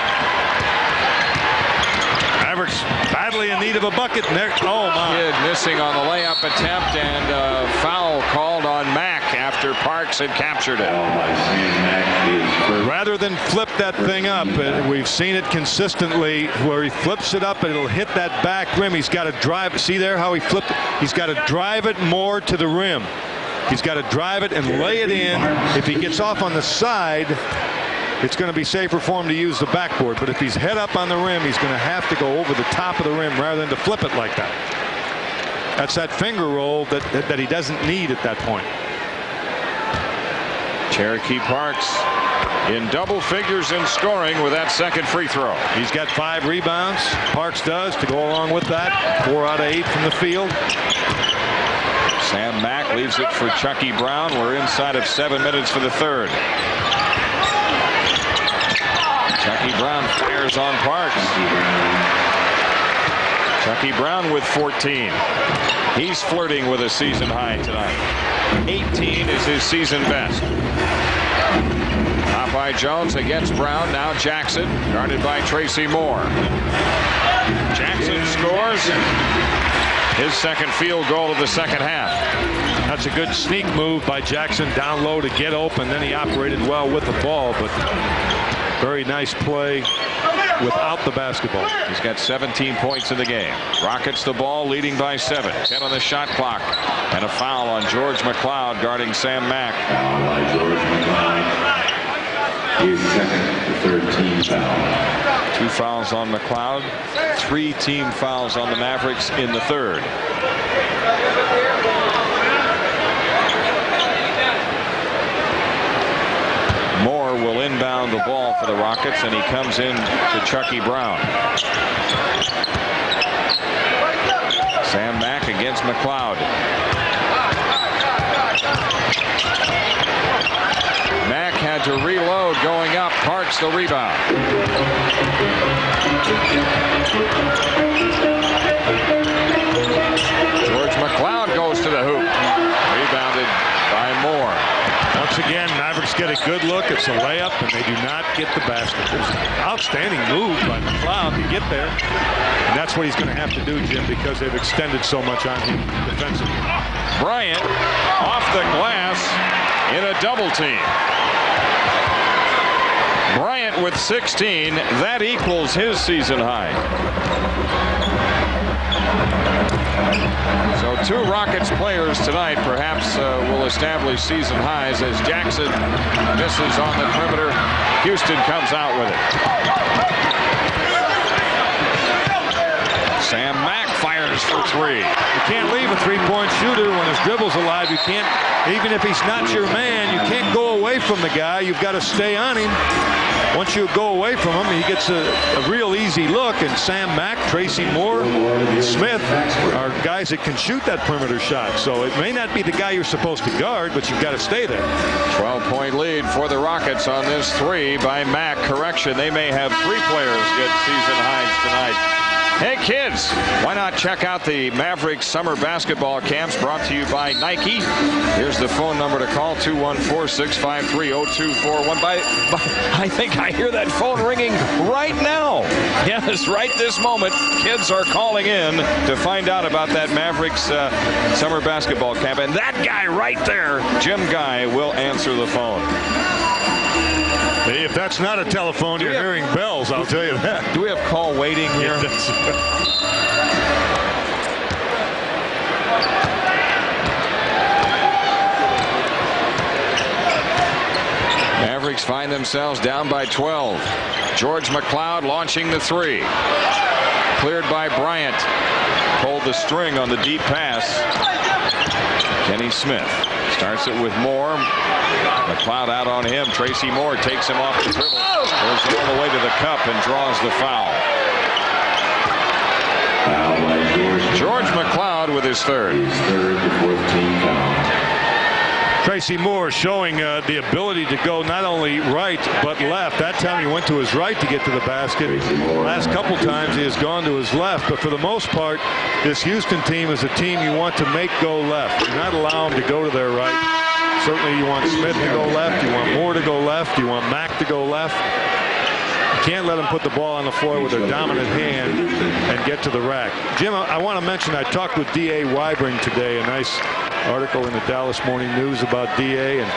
Mavericks badly in need of a bucket. And oh my! Kidd missing on the layup attempt, and a foul called on Mack after Parks had captured it. Rather than flip that thing up, we've seen it consistently where he flips it up and it'll hit that back rim. He's got to drive. See there how he flipped it? He's got to drive it more to the rim. He's got to drive it and lay it in. If he gets off on the side, it's going to be safer for him to use the backboard. But if he's head up on the rim, he's going to have to go over the top of the rim rather than to flip it like that. That's that finger roll that he doesn't need at that point. Cherokee Parks in double figures in scoring with that second free throw. He's got 5 rebounds. Parks does to go along with that. 4 out of 8 from the field. Sam Mack leaves it for Chucky Brown. We're inside of 7 minutes for the third. Chucky Brown fires on Parks. Chucky Brown with 14. He's flirting with a season high tonight. 18 is his season best. Popeye Jones against Brown. Now Jackson, guarded by Tracy Moore. Jackson scores his second field goal of the second half. That's a good sneak move by Jackson down low to get open. Then he operated well with the ball, but very nice play without the basketball. He's got 17 points in the game. Rockets the ball, leading by 7. 10 on the shot clock. And a foul on George McCloud guarding Sam Mack. Foul by George McCloud. His second and third team foul. 2 fouls on McCloud. 3 team fouls on the Mavericks in the third. Moore will inbound the ball for the Rockets, and he comes in to Chucky Brown. Sam Mack against McCloud. to reload, going up, parks the rebound. George McCloud goes to the hoop. Rebounded by Moore. Once again, Mavericks get a good look. It's a layup, and they do not get the basket. There's an outstanding move by McCloud to get there. And that's what he's going to have to do, Jim, because they've extended so much on him defensively. Bryant off the glass in a double team. Bryant with 16. That equals his season high. So 2 Rockets players tonight perhaps will establish season highs as Jackson misses on the perimeter. Houston comes out with it. Sam Mack fires for 3. You can't leave a three-point shooter when his dribble's alive. You can't, even if he's not your man, you can't go away from the guy. You've got to stay on him. Once you go away from him, he gets a real easy look. And Sam Mack, Tracy Moore, Smith are guys that can shoot that perimeter shot. So it may not be the guy you're supposed to guard, but you've got to stay there. 12-point lead for the Rockets on this 3 by Mack. Correction, they may have 3 players get season highs tonight. Hey kids, why not check out the Mavericks summer basketball camps brought to you by Nike? Here's the phone number to call, 214-653-0241. I think I hear that phone ringing right now. Yes, right this moment, kids are calling in to find out about that Mavericks summer basketball camp. And that guy right there, Jim Guy, will answer the phone. Hey, if that's not a telephone, you're hearing bells, I'll tell you that. Do we have call waiting here? Mavericks find themselves down by 12. George McCloud launching the 3. Cleared by Bryant. Pulled the string on the deep pass. Kenny Smith starts it with Moore. McCloud out on him. Tracy Moore takes him off the dribble. Goes all the way to the cup and draws the foul. George McCloud with his 3rd. His 3rd, the 4th team foul. Tracy Moore showing the ability to go not only right but left. That time he went to his right to get to the basket. Last couple times he has gone to his left, but for the most part this Houston team is a team you want to make go left. Do not allow them to go to their right. Certainly you want Smith to go left, you want Moore to go left, you want Mack to go left. You can't let them put the ball on the floor with their dominant hand and get to the rack. Jim, I want to mention I talked with D.A. Wybring today, a nice article in the Dallas Morning News about D.A. and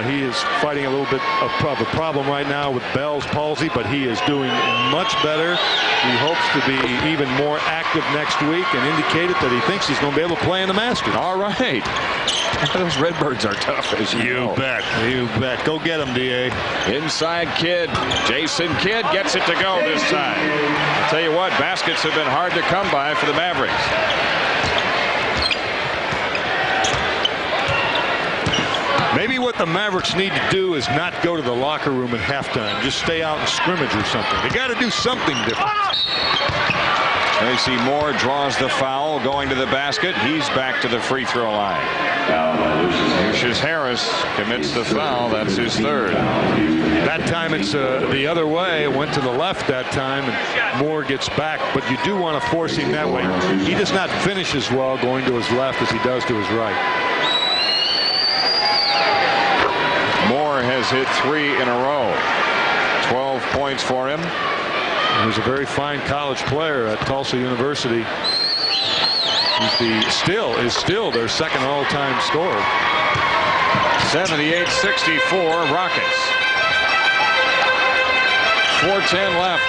he is fighting a little bit of a problem right now with Bell's palsy, but he is doing much better. He hopes to be even more active next week and indicated that he thinks he's going to be able to play in the Masters. All right. Those Redbirds are tough, as you know. Bet. You bet. Go get him, D.A. Inside Kidd. Jason Kidd gets it to go this time. I'll tell you what, baskets have been hard to come by for the Mavericks. Maybe what the Mavericks need to do is not go to the locker room at halftime. Just stay out and scrimmage or something. They got to do something different. Tracy Moore draws the foul, going to the basket. He's back to the free throw line. Lucious Harris commits the foul. That's his 3rd. That time it's the other way. It went to the left that time, and Moore gets back. But you do want to force him that way. He does not finish as well going to his left as he does to his right. Moore has hit 3 in a row. 12 points for him. He was a very fine college player at Tulsa University. He's is still their 2nd all-time scorer. 78-64 Rockets. 4:10 left.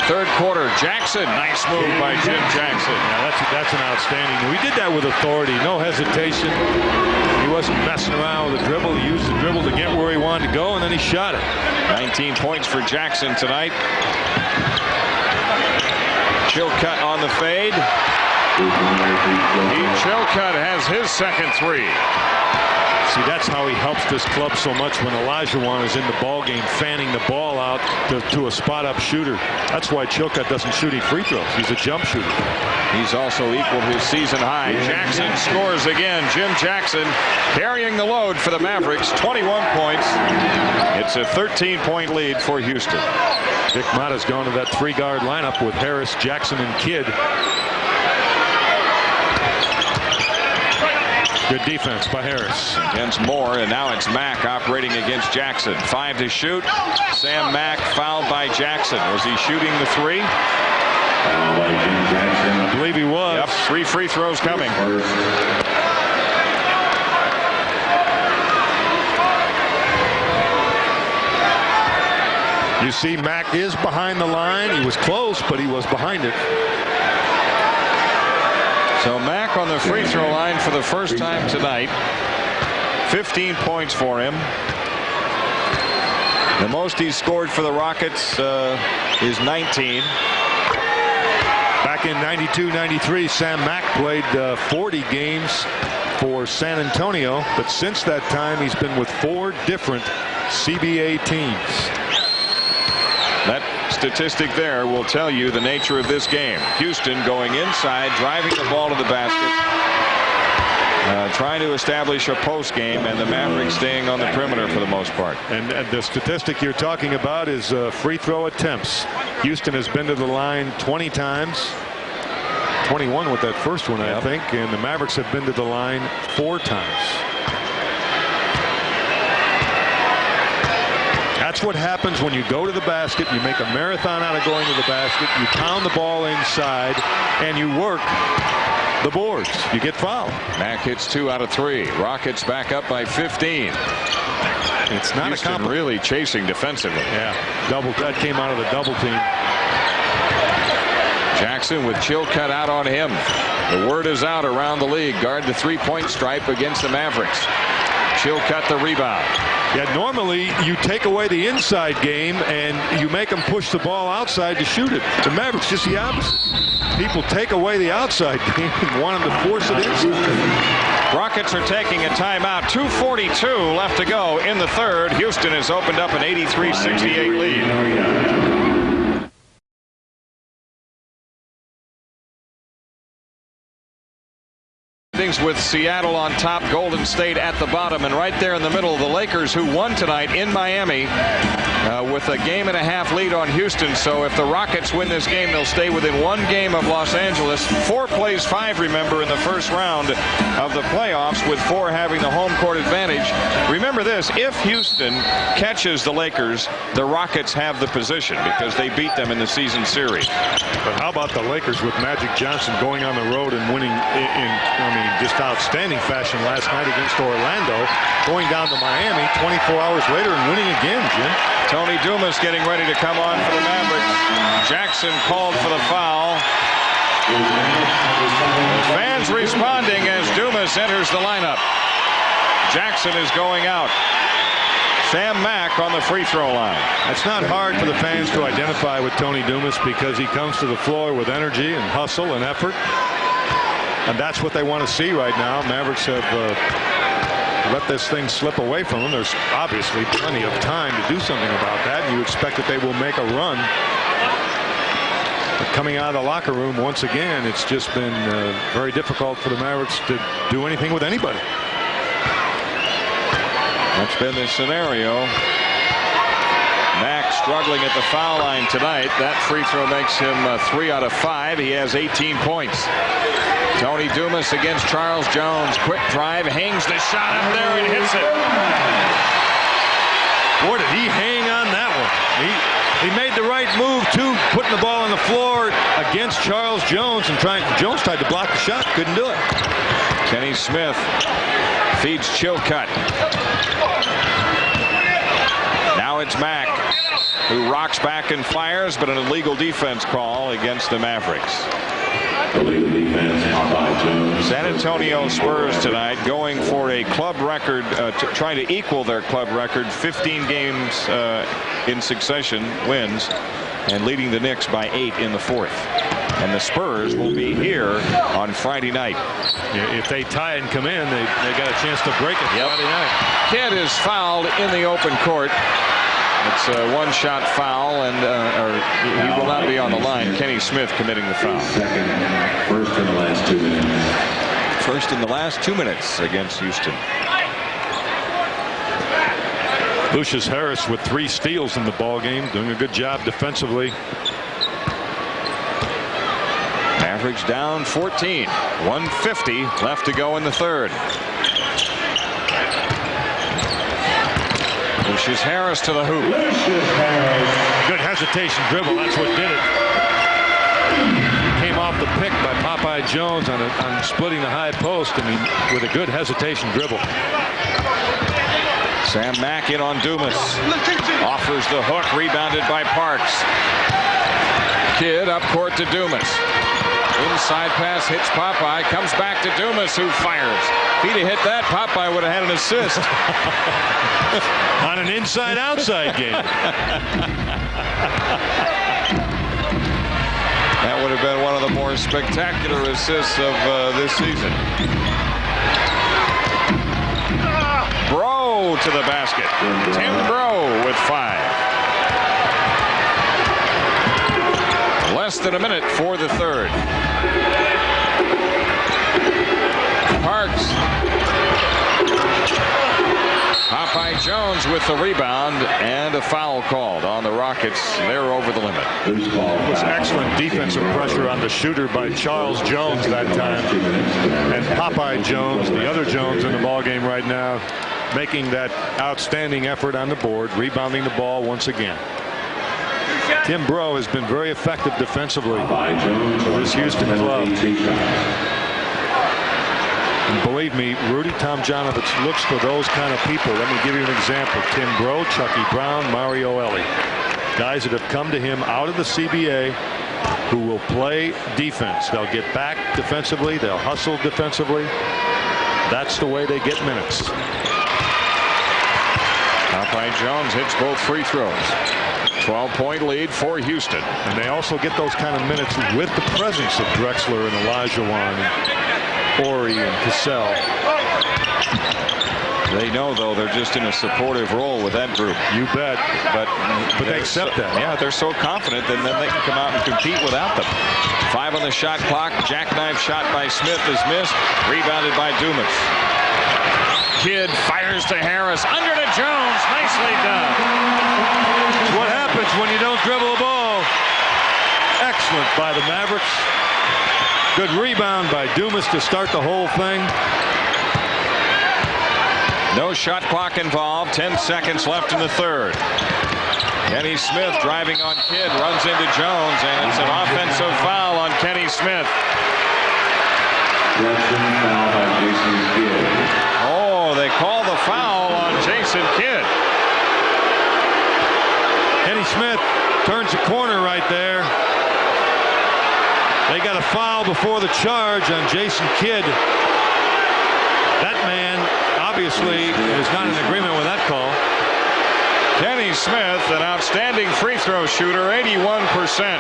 3rd quarter. Jackson, nice move by Jim Jackson. Yeah, that's an outstanding move. He did that with authority, no hesitation. He wasn't messing around with the dribble. He used the dribble to get where he wanted to go, and then he shot it. 19 points for Jackson tonight. Chilcutt on the fade. Chilcutt has his 2nd 3. See, that's how he helps this club so much when Olajuwon is in the ball game, fanning the ball out to a spot-up shooter. That's why Chilcutt doesn't shoot any free throws. He's a jump shooter. He's also equaled his season high. Jackson scores again. Jim Jackson carrying the load for the Mavericks. 21 points. It's a 13-point lead for Houston. Vic Mata's gone to that 3-guard lineup with Harris, Jackson, and Kidd. Good defense by Harris. Against Moore, and now it's Mack operating against Jackson. 5 to shoot. Sam Mack fouled by Jackson. Was he shooting the 3? I believe he was. Yep, 3 free throws coming. You see Mack is behind the line. He was close, but he was behind it. So Mack on the free throw line for the first time tonight. 15 points for him. The most he's scored for the Rockets is 19. Back in 92-93, Sam Mack played 40 games for San Antonio, but since that time he's been with 4 different CBA teams. That statistic there will tell you the nature of this game. Houston going inside, driving the ball to the basket, trying to establish a post game, and the Mavericks staying on the perimeter for the most part. And the statistic you're talking about is free throw attempts. Houston has been to the line 20 times. 21 with that first one, I think, and the Mavericks have been to the line 4 times. That's what happens when you go to the basket. You make a marathon out of going to the basket. You pound the ball inside, and you work the boards. You get fouled. Mack hits 2 out of 3. Rockets back up by 15. It's not Houston really chasing defensively. Yeah, that came out of the double team. Jackson with Chilcutt out on him. The word is out around the league. Guard the 3-point stripe against the Mavericks. Chilcutt the rebound. Yeah, normally you take away the inside game and you make them push the ball outside to shoot it. The Mavericks just the opposite. People take away the outside game and want them to force it inside. Rockets are taking a timeout. 2:42 left to go in the third. Houston has opened up an 83-68 lead. With Seattle on top, Golden State at the bottom, and right there in the middle, the Lakers, who won tonight in Miami with a game-and-a-half lead on Houston. So if the Rockets win this game, they'll stay within 1 game of Los Angeles. 4 plays 5, remember, in the first round of the playoffs, with 4 having the home court advantage. Remember this: if Houston catches the Lakers, the Rockets have the position because they beat them in the season series. But how about the Lakers with Magic Johnson going on the road and winning just outstanding fashion last night against Orlando, going down to Miami 24 hours later and winning again, Jim. Tony Dumas getting ready to come on for the Mavericks. Jackson called for the foul. Fans responding as Dumas enters the lineup. Jackson is going out. Sam Mack on the free throw line. It's not hard for the fans to identify with Tony Dumas because he comes to the floor with energy and hustle and effort. And that's what they want to see right now. Mavericks have let this thing slip away from them. There's obviously plenty of time to do something about that. And you expect that they will make a run. But coming out of the locker room, once again, it's just been very difficult for the Mavericks to do anything with anybody. That's been the scenario. Mack struggling at the foul line tonight. That free throw makes him 3 out of 5. He has 18 points. Tony Dumas against Charles Jones. Quick drive, hangs the shot up there and hits it. Boy, did he hang on that one. He made the right move too, putting the ball on the floor against Charles Jones, and Jones tried to block the shot, couldn't do it. Kenny Smith feeds Chilcutt. Now it's Mack, who rocks back and fires, but an illegal defense call against the Mavericks. Illegal defense by Jones. San Antonio Spurs tonight going for a club record, trying to equal their club record, 15 games in succession wins, and leading the Knicks by 8 in the 4th. And the Spurs will be here on Friday night. If they tie and come in, they got a chance to break it Friday night. Kidd is fouled in the open court. It's a one-shot foul, and he will not be on the line. Kenny Smith committing the foul. First in the last 2 minutes. First in the last 2 minutes against Houston. Lucious Harris with 3 steals in the ball game, doing a good job defensively. Mavericks down 14. 1:50 left to go in the third. Lucious Harris to the hoop. Good hesitation dribble. That's what did it. Came off the pick by Popeye Jones on splitting the high post, and with a good hesitation dribble. Sam Mack in on Dumas. Offers the hook, rebounded by Parks. Kidd up court to Dumas. Inside pass hits Popeye, comes back to Dumas, who fires. If he'd have hit that, Popeye would have had an assist. On an inside-outside game. That would have been one of the more spectacular assists of this season. Breaux to the basket. Tim Breaux with 5. Less than a minute for the third. Parks. Popeye Jones with the rebound, and a foul called on the Rockets. They're over the limit. It was excellent defensive pressure on the shooter by Charles Jones that time. And Popeye Jones, the other Jones in the ball game right now, making that outstanding effort on the board, rebounding the ball once again. Tim Breaux has been very effective defensively for this Houston club. And believe me, Rudy Tomjanovich looks for those kind of people. Let me give you an example. Tim Breaux, Chucky Brown, Mario Elie. Guys that have come to him out of the CBA who will play defense. They'll get back defensively. They'll hustle defensively. That's the way they get minutes. Popeye Jones hits both free throws. 12-point lead for Houston. And they also get those kind of minutes with the presence of Drexler and Olajuwon and Ori and Cassell. They know, though, they're just in a supportive role with that group. You bet. But they accept that. Yeah, they're so confident that then they can come out and compete without them. 5 on the shot clock. Jackknife shot by Smith is missed. Rebounded by Dumas. Kidd fires to Harris. Under to Jones. Nicely done. What happens when you don't dribble a ball? Excellent by the Mavericks. Good rebound by Dumas to start the whole thing. No shot clock involved. 10 seconds left in the third. Kenny Smith driving on Kidd, runs into Jones, and it's an offensive foul on Kenny Smith. Oh, they call the foul on Jason Kidd. Kenny Smith turns the corner right there. They got a foul before the charge on Jason Kidd. That man obviously is not in agreement with that call. Kenny Smith, an outstanding free throw shooter, 81%.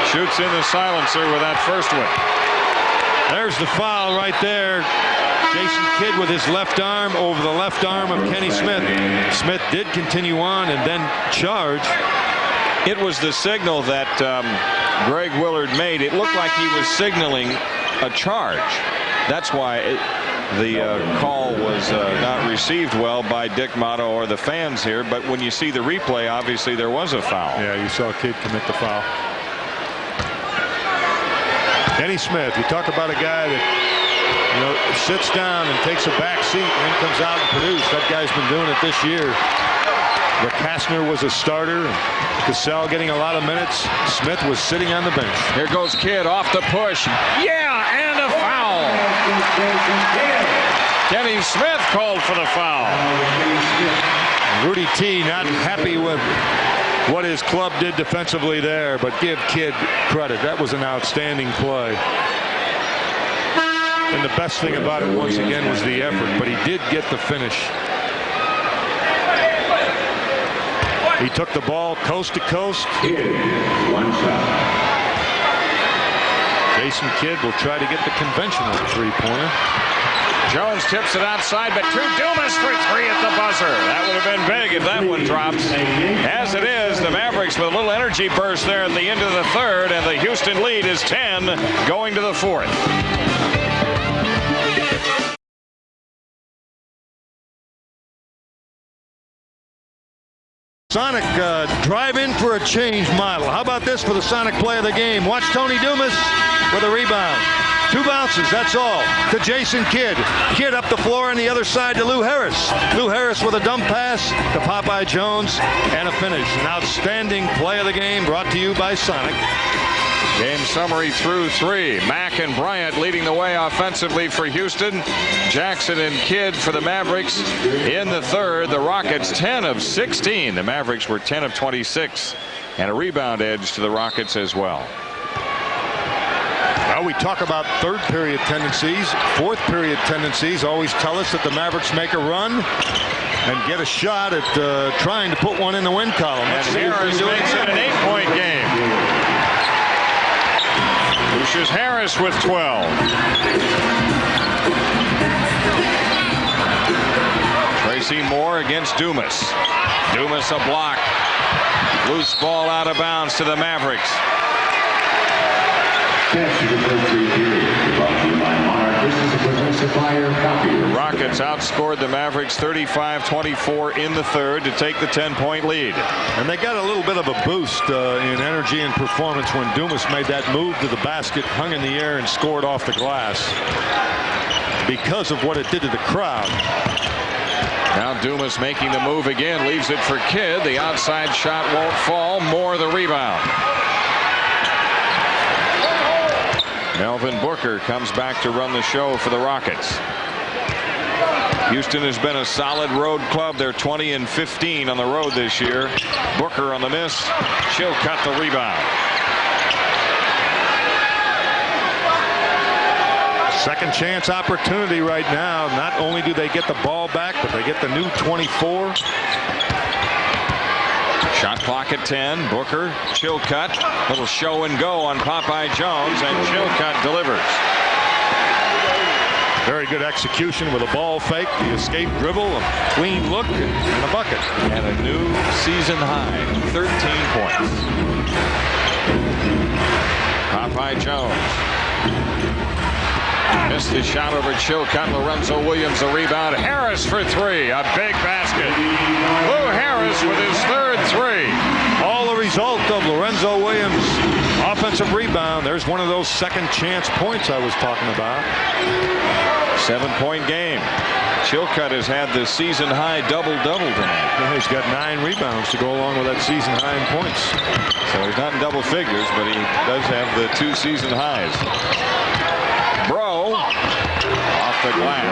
Shoots in the silencer with that first one. There's the foul right there. Jason Kidd with his left arm over the left arm of Kenny Smith. Smith did continue on and then charge. It was the signal that Greg Willard made. It looked like he was signaling a charge. That's why the call was not received well by Dick Motto or the fans here. But when you see the replay, obviously there was a foul. Yeah, you saw Kidd commit the foul. Kenny Smith, you talk about a guy that sits down and takes a back seat and then comes out and produces. That guy's been doing it this year. Kastner was a starter. Cassell getting a lot of minutes. Smith was sitting on the bench. Here goes Kidd off the push. Yeah, and a foul. Kenny Smith called for the foul. Rudy T not happy with what his club did defensively there, but give Kidd credit. That was an outstanding play. And the best thing about it, once again, was the effort, but he did get the finish. He took the ball coast to coast. One shot. Jason Kidd will try to get the conventional three-pointer. Jones tips it outside, but to Dumas for three at the buzzer. That would have been big if that one drops. As it is, the Mavericks with a little energy burst there at the end of the third, and the Houston lead is 10 going to the fourth. Sonic drive in for a change model. How about this for the Sonic play of the game? Watch Tony Dumas with a rebound. 2 bounces, that's all, to Jason Kidd. Kidd up the floor on the other side to Lou Harris. Lou Harris with a dump pass to Popeye Jones and a finish. An outstanding play of the game brought to you by Sonic. Game summary through 3. Mack and Bryant leading the way offensively for Houston. Jackson and Kidd for the Mavericks in the third. The Rockets 10 of 16. The Mavericks were 10 of 26. And a rebound edge to the Rockets as well. Well, we talk about third period tendencies. Fourth period tendencies always tell us that the Mavericks make a run and get a shot at trying to put one in the win column. And Harris makes it an 8-point game. Lucious Harris with 12. Tracy Moore against Dumas. Dumas a block. Loose ball out of bounds to the Mavericks. The Rockets outscored the Mavericks 35-24 in the third to take the 10-point lead. And they got a little bit of a boost in energy and performance when Dumas made that move to the basket, hung in the air, and scored off the glass because of what it did to the crowd. Now Dumas making the move again, leaves it for Kidd. The outside shot won't fall. Moore the rebound. Melvin Booker comes back to run the show for the Rockets. Houston has been a solid road club. They're 20 and 15 on the road this year. Booker on the miss. Chilcutt the rebound. Second chance opportunity right now. Not only do they get the ball back, but they get the new 24. Shot clock at 10. Booker, Chilcutt, little show and go on Popeye Jones, and Chilcutt delivers. Very good execution with a ball fake, the escape dribble, a clean look, and a bucket. And a new season high, 13 points. Popeye Jones. Missed the shot over Chilcutt. Lorenzo Williams a rebound. Harris for three. A big basket. Lou Harris with his third three. All the result of Lorenzo Williams' offensive rebound. There's one of those second chance points I was talking about. 7-point game. Chilcutt has had the season high double-double tonight. Yeah, he's got 9 rebounds to go along with that season high in points. So he's not in double figures, but he does have the 2 season highs. Breaux off the glass.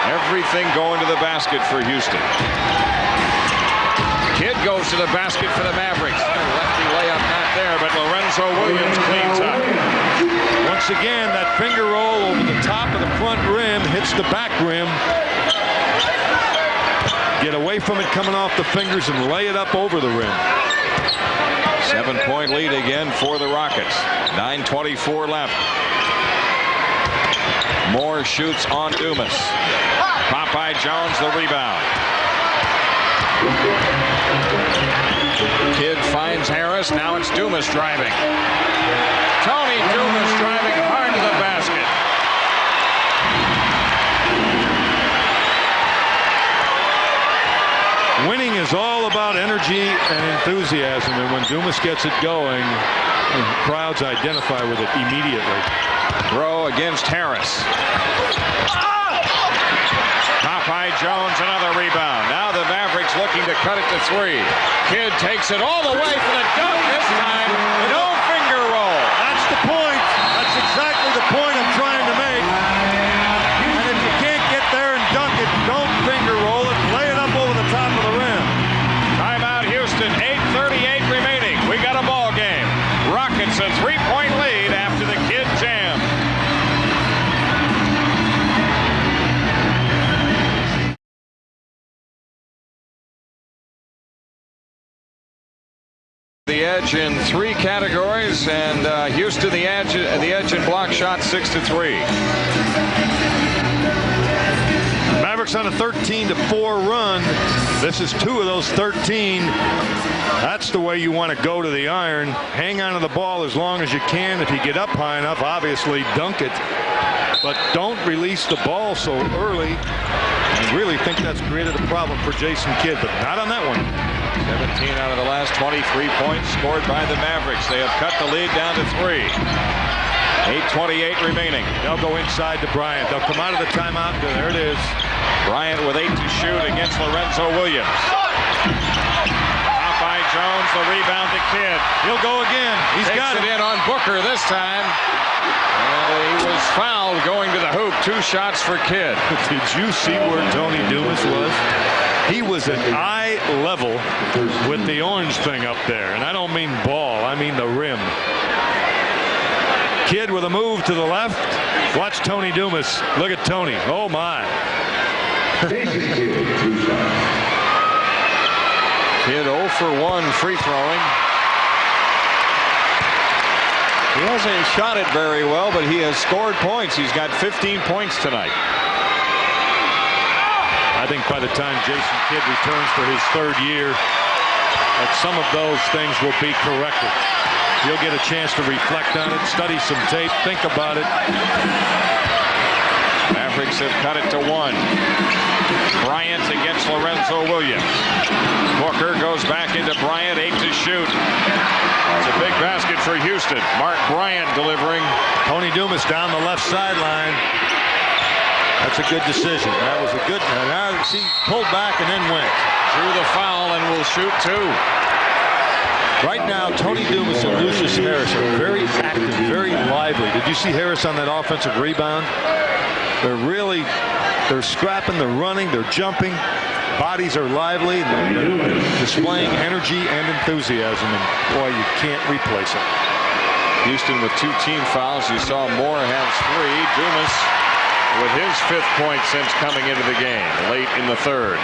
Everything going to the basket for Houston. Kidd goes to the basket for the Mavericks. Lefty layup not there, but Lorenzo Williams cleans up. Once again, that finger roll over the top of the front rim hits the back rim. Get away from it coming off the fingers and lay it up over the rim. 7-point lead again for the Rockets. 9:24 left. Moore shoots on Dumas. Popeye Jones the rebound. Kidd finds Harris. Now it's Dumas driving. Tony Dumas driving hard to the basket. Winning is all about energy and enthusiasm, and when Dumas gets it going, crowds identify with it immediately. Breaux against Harris. Popeye Jones another rebound. Now the Mavericks looking to cut it to 3. Kidd takes it all the way for the dunk this time. No finger roll. That's the point. That's exactly the point I'm trying to make. And if you can't get there and dunk it, don't finger roll it. Lay it up over the top of the rim. Timeout Houston. 8:38 remaining. We got a ball game. Rockets a 3-point lead after the Kidd jam. The edge in 3 categories, and Houston the edge in block shot 6-3. Mavericks on a 13-4 run. This is 2 of those 13. That's the way you want to go to the iron. Hang on to the ball as long as you can. If you get up high enough, obviously dunk it. But don't release the ball so early. I really think that's created a problem for Jason Kidd, but not on that one. 17 out of the last 23 points scored by the Mavericks. They have cut the lead down to 3. 8:28 remaining. They'll go inside to Bryant. They'll come out of the timeout. There it is. Bryant with 8 to shoot against Lorenzo Williams. Popeye Jones, the rebound to Kidd. He'll go again. He's got it in on Booker this time. And he was fouled going to the hoop. 2 shots for Kidd. Did you see where Tony Dumas was? He was at eye level with the orange thing up there. And I don't mean ball. I mean the rim. Kidd with a move to the left. Watch Tony Dumas. Look at Tony. Oh, my. Kidd, 2 shots. Kidd 0 for 1 free throwing. He hasn't shot it very well, but he has scored points. He's got 15 points tonight. I think by the time Jason Kidd returns for his 3rd year, that some of those things will be corrected. You'll get a chance to reflect on it, study some tape, think about it. Mavericks have cut it to 1. Bryant against Lorenzo Williams. Booker goes back into Bryant, 8 to shoot. It's a big basket for Houston. Mark Bryant delivering. Tony Dumas down the left sideline. That's a good decision. That was a good one. Now he pulled back and then went. Drew the foul and will shoot 2. Right now, Tony Dumas and Lucious Harris are very active, very lively. Did you see Harris on that offensive rebound? They're scrapping, they're running, they're jumping. Bodies are lively. They're displaying energy and enthusiasm. And boy, you can't replace it. Houston with 2 team fouls. You saw Moore has 3. Dumas with his 5th point since coming into the game late in the 3rd.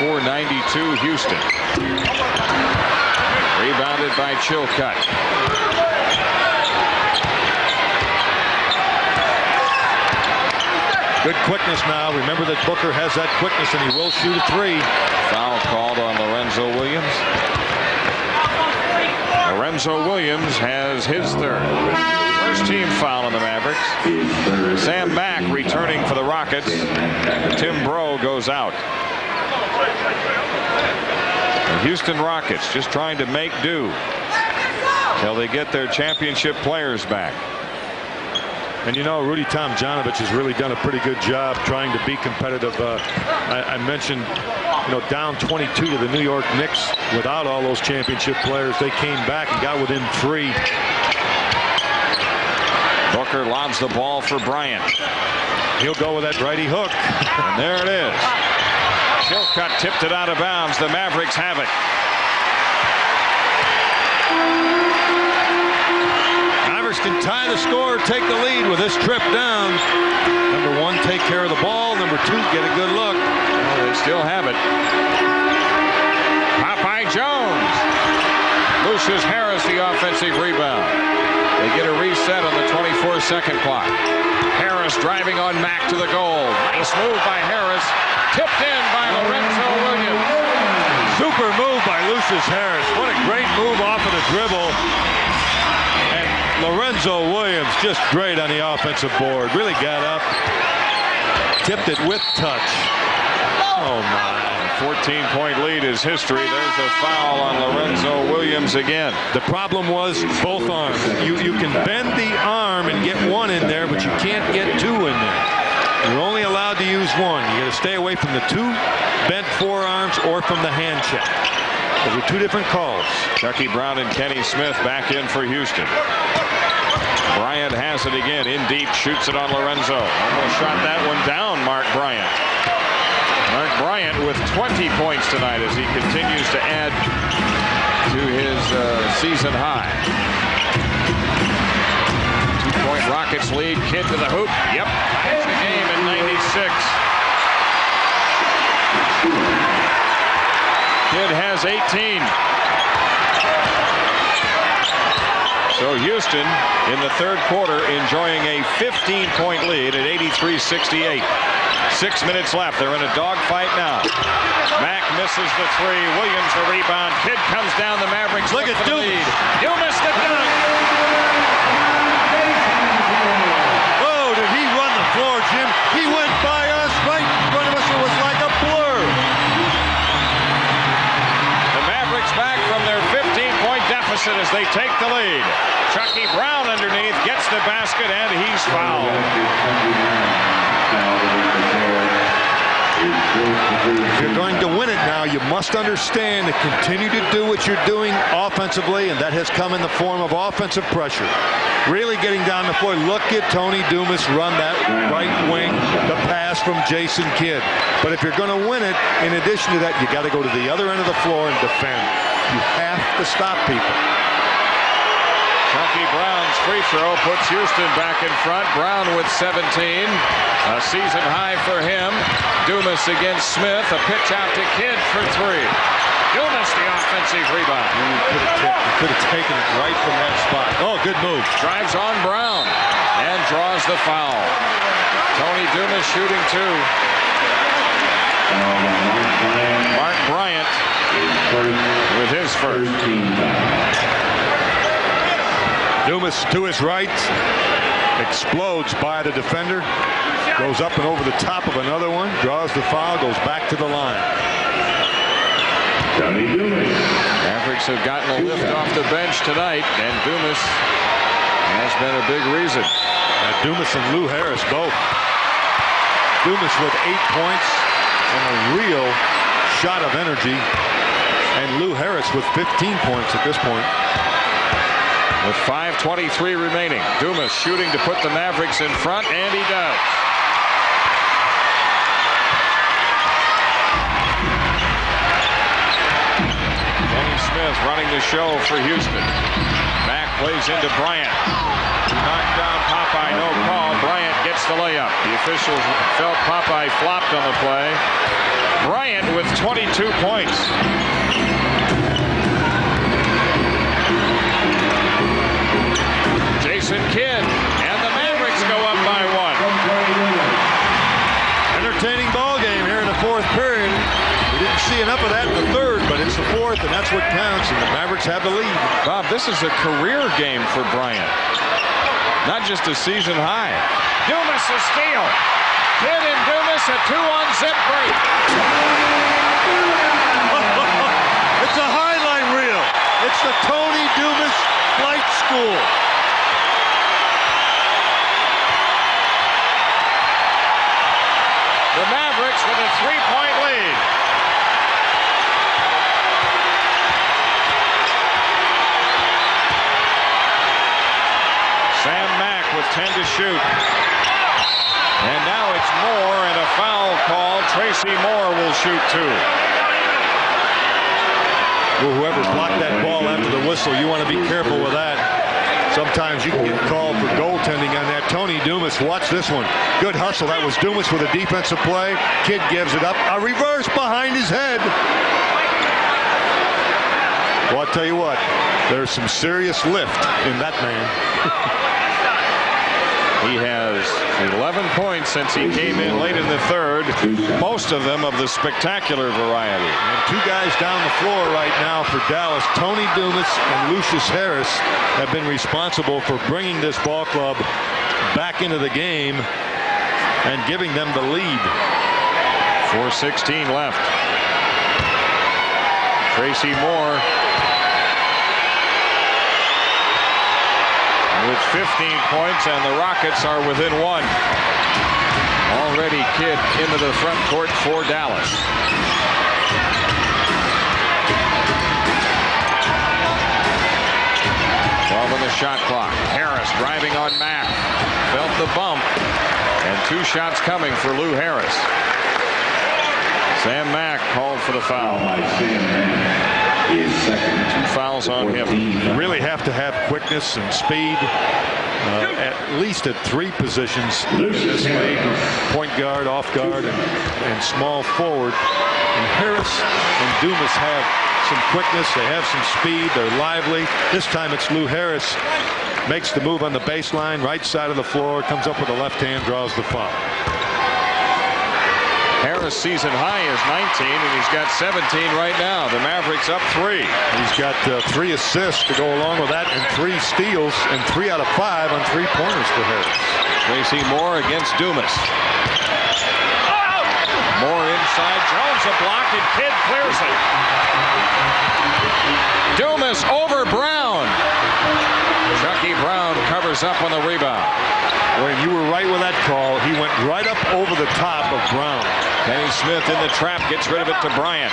94-92 Houston. Rebounded by Chilcutt. Good quickness now. Remember that Booker has that quickness and he will shoot a 3. Foul called on Lorenzo Williams. Lorenzo Williams has his 3rd. First team foul on the Mavericks. Sam Mack returning for the Rockets. Tim Breaux goes out. The Houston Rockets just trying to make do till they get their championship players back. And you know, Rudy Tomjanovich has really done a pretty good job trying to be competitive. I mentioned, you know, down 22 to the New York Knicks without all those championship players. They came back and got within 3. Booker lobs the ball for Bryant. He'll go with that righty hook. And there it is. Chilcutt tipped it out of bounds. The Mavericks have it. Mavericks can tie the score, take the lead with this trip down. Number 1, take care of the ball. Number 2, get a good look. Well, they still have it. Popeye Jones. Lucious Harris, the offensive rebound. They get a reset on the 24-second clock. Harris driving on Mack to the goal. Nice move by Harris. Tipped in by Lorenzo Williams. Super move by Lucious Harris. What a great move off of the dribble. And Lorenzo Williams just great on the offensive board. Really got up. Tipped it with touch. Oh, my. 14-point lead is history. There's a foul on Lorenzo Williams again. The problem was both arms. You can bend the arm and get 1 in there, but you can't get 2 in there. You're only allowed to use 1. You got to stay away from the 2 bent forearms or from the hand check. Those are 2 different calls. Chucky Brown and Kenny Smith back in for Houston. Bryant has it again. In deep, shoots it on Lorenzo. Almost shot that one down, Mark Bryant. Mark Bryant with 20 points tonight as he continues to add to his season high. 2-point Rockets lead. Kidd to the hoop. Yep. It's the game in 96. Kidd has 18. So Houston in the third quarter enjoying a 15-point lead at 83-68. 6 minutes left. They're in a dogfight now. Mack misses the three. Williams the rebound. Kidd comes down. The Mavericks look at the lead. Dumas the dunk. Oh, did he run the floor, Jim? He went by us right in front of us. It was like a blur. The Mavericks back from their 15-point deficit as they take the lead. Chucky Brown underneath gets the basket and he's fouled. If you're going to win it now, you must understand to continue to do what you're doing offensively, and that has come in the form of offensive pressure. Really getting down the floor. Look at Tony Dumas run that right wing, the pass from Jason Kidd. But if you're going to win it, in addition to that, you got to go to the other end of the floor and defend. You have to stop people. Chucky Brown's free throw puts Houston back in front. Brown with 17. A season high for him. Dumas against Smith. A pitch out to Kidd for three. Dumas the offensive rebound. Could have taken it right from that spot. Oh, good move. Drives on Brown and draws the foul. Tony Dumas shooting two. Mark Bryant with his first. Dumas to his right, explodes by the defender, goes up and over the top of another one, draws the foul, goes back to the line. Mavericks have gotten a lift off the bench tonight, and Dumas has been a big reason. Dumas and Lou Harris both. Dumas with 8 points and a real shot of energy, and Lou Harris with 15 points at this point. With 5:23 remaining, Dumas shooting to put the Mavericks in front, and he does. Kenny Smith running the show for Houston. Mack plays into Bryant. Knocked down Popeye, no call. Bryant gets the layup. The officials felt Popeye flopped on the play. Bryant with 22 points. Jason Kidd, and the Mavericks go up by one. Entertaining ball game here in the fourth period. We didn't see enough of that in the third, but it's the fourth, and that's what counts, and the Mavericks have the lead. Bob, this is a career game for Bryant, not just a season high. Dumas a steal. Kidd and Dumas a 2-on-zip break. It's a highlight reel. It's the Tony Dumas flight school. The Mavericks with a 3-point lead. Sam Mack with 10 to shoot. And now it's Moore and a foul call. Tracy Moore will shoot two. Well, whoever blocked that ball after the whistle, you want to be careful with that. Sometimes you can get called for goaltending on that. Tony Dumas, watch this one. Good hustle. That was Dumas with a defensive play. Kidd gives it up. A reverse behind his head. Well, I'll tell you what, there's some serious lift in that man. He has 11 points since he came in late in the third, most of them of the spectacular variety. And two guys down the floor right now for Dallas. Tony Dumas and Lucious Harris have been responsible for bringing this ball club back into the game and giving them the lead. 4:16 left. Tracy Moore with 15 points, and the Rockets are within one. Already Kidd into the front court for Dallas. On the shot clock. Harris driving on Mack. Felt the bump. And two shots coming for Lou Harris. Sam Mack called for the foul. Two fouls on him. You really have to have quickness and speed, at least at three positions in this league: point guard, off guard, and small forward. And Harris and Dumas have some quickness. They have some speed. They're lively. This time it's Lou Harris. Makes the move on the baseline, right side of the floor, comes up with a left hand, draws the foul. Harris' season high is 19, and he's got 17 right now. The Mavericks up 3. He's got 3 assists to go along with that, and 3 steals, and 3 out of 5 on 3-pointers for Harris. Tracy Moore against Dumas. Moore inside. Jones a block, and Kidd clears it. Dumas over Brown. Chucky Brown covers up on the rebound. When you were right with that call, he went right up over the top of Brown. Kenny Smith in the trap, gets rid of it to Bryant.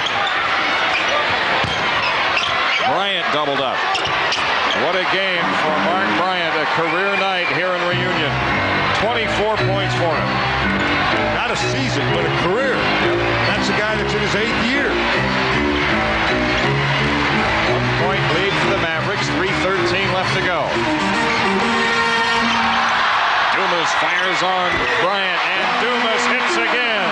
Bryant doubled up. What a game for Mark Bryant, a career night here in Reunion. 24 points for him. Not a season, but a career. That's a guy that's in his 8th year. 1-point lead for the Mavericks, 3:13 left to go. Dumas fires on Bryant, and Dumas hits again.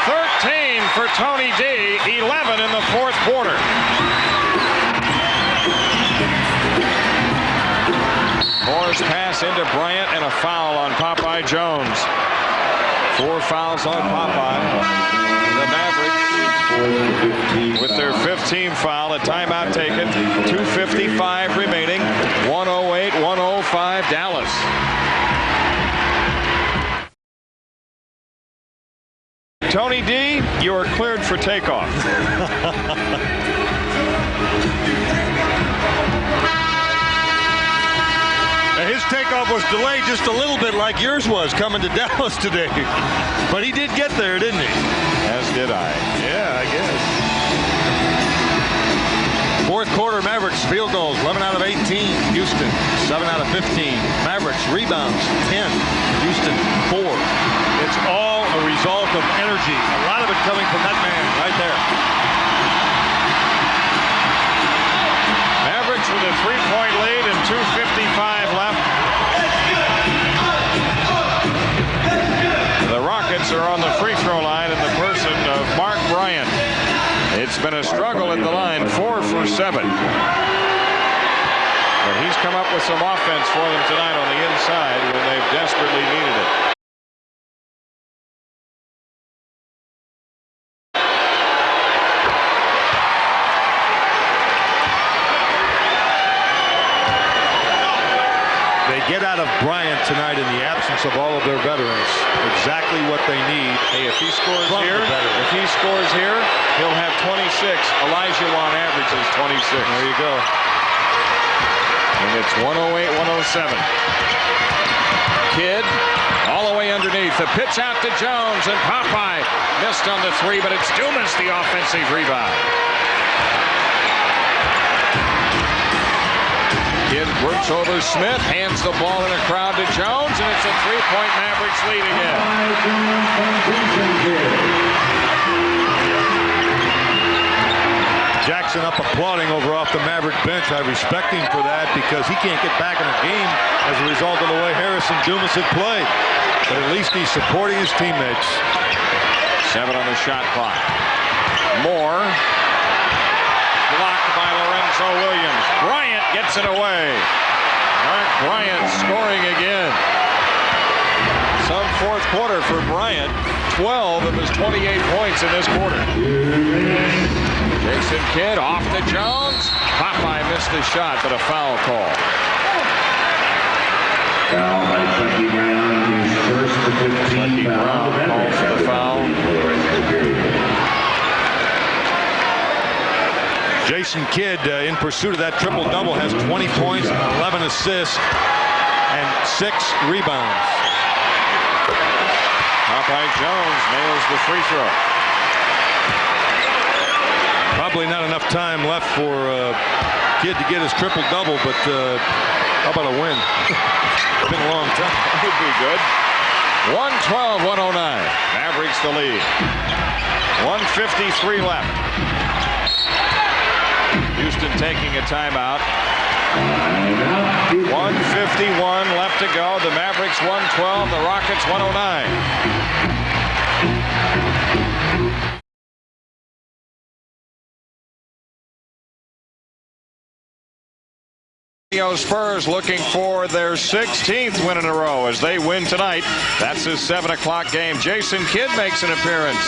13 for Tony D, 11 in the 4th quarter. Moore's pass into Bryant, and a foul on Popeye Jones. 4 fouls on Popeye. The Mavericks with their 15th foul, a timeout taken. 2:55 remaining. 108-105 Dallas. Tony D, you are cleared for takeoff. His takeoff was delayed just a little bit, like yours was coming to Dallas today. But he did get there, didn't he? As did I. Yeah, I guess. 4th quarter, Mavericks field goals, 11 out of 18. Houston, 7 out of 15. Mavericks rebounds, 10. Houston, 4. It's all a result of energy. A lot of it coming from that man right there. Mavericks with a 3-point lead and 2:55 left. The Rockets are on the free throw line in the person of Mark Bryant. It's been a struggle at the line, 4 for 7. But he's come up with some offense for them tonight on the inside when they've desperately needed it. Get out of Bryant tonight in the absence of all of their veterans. Exactly what they need. Hey, if he scores here, he'll have 26. Elijah Wan averages 26. There you go. And it's 108-107. Kidd all the way underneath. The pitch out to Jones, and Popeye missed on the 3, but it's Dumas the offensive rebound. Kidd works over Smith, hands the ball in a crowd to Jones, and it's a 3-point Mavericks lead again. Jackson up applauding over off the Maverick bench. I respect him for that because he can't get back in a game as a result of the way Harris and Dumas have played. But at least he's supporting his teammates. 7 on the shot clock. Moore. Blocked by Lorenzo Williams. Bryant gets it away. Mark Bryant scoring again. Some 4th quarter for Bryant. 12 of his 28 points in this quarter. Jason Kidd off to Jones. Popeye missed the shot, but a foul call. Foul by Chucky Brown, his first to 15 foul. Calls for the foul. Jason Kidd in pursuit of that triple-double has 20 points, 11 assists, and 6 rebounds. Popeye Jones nails the free throw. Probably not enough time left for Kidd to get his triple-double, but how about a win? It's been a long time. That would be good. 112-109. Mavericks the lead. 1:53 left. Houston taking a timeout. 1:51 left to go. The Mavericks 112, the Rockets 109. Spurs looking for their 16th win in a row as they win tonight. That's his 7 o'clock game. Jason Kidd makes an appearance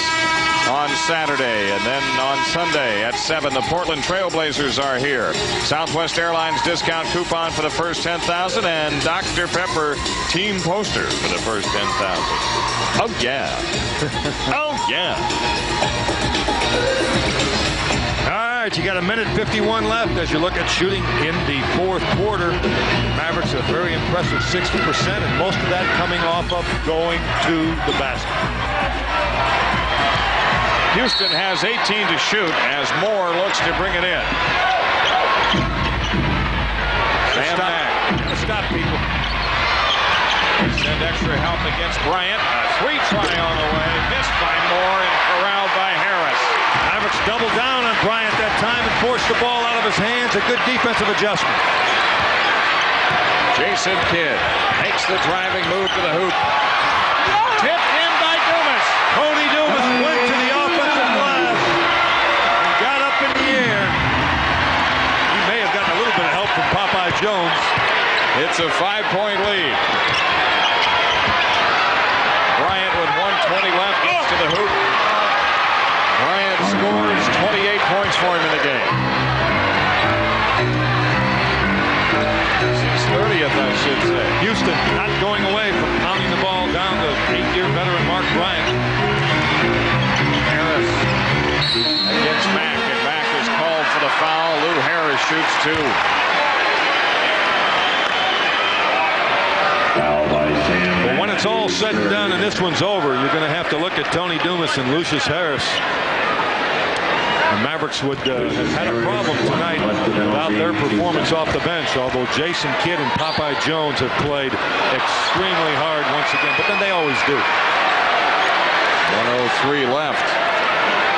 on Saturday, and then on Sunday at 7 the Portland Trailblazers are here. Southwest Airlines discount coupon for the first 10,000 and Dr. Pepper team poster for the first 10,000. Oh yeah. Oh yeah. You got a minute 51 left as you look at shooting in the fourth quarter. Mavericks a very impressive 60%, and most of that coming off of going to the basket. Houston has 18 to shoot as Moore looks to bring it in. Stop people. Send extra help against Bryant. A 3 try on the way, missed by Moore and corralled by Harris. Mavericks doubled down on Bryant that time and forced the ball out of his hands. A good defensive adjustment. Jason Kidd makes the driving move to the hoop. Tipped in by Dumas. Tony Dumas went to the offensive glass and got up in the air. He may have gotten a little bit of help from Popeye Jones. It's a 5-point lead. Bryant with 1:20 left gets to the hoop. Bryant scores 28 points for him in the game. This is 30th, I should say. Houston not going away from pounding the ball down to 8-year veteran Mark Bryant. Harris against Mack, and Mack is called for the foul. Lou Harris shoots 2. But when it's all said and done and this one's over, you're going to have to look at Tony Dumas and Lucious Harris. The Mavericks would have had a problem tonight without their performance off the bench, although Jason Kidd and Popeye Jones have played extremely hard once again, but then they always do. 1:03 left.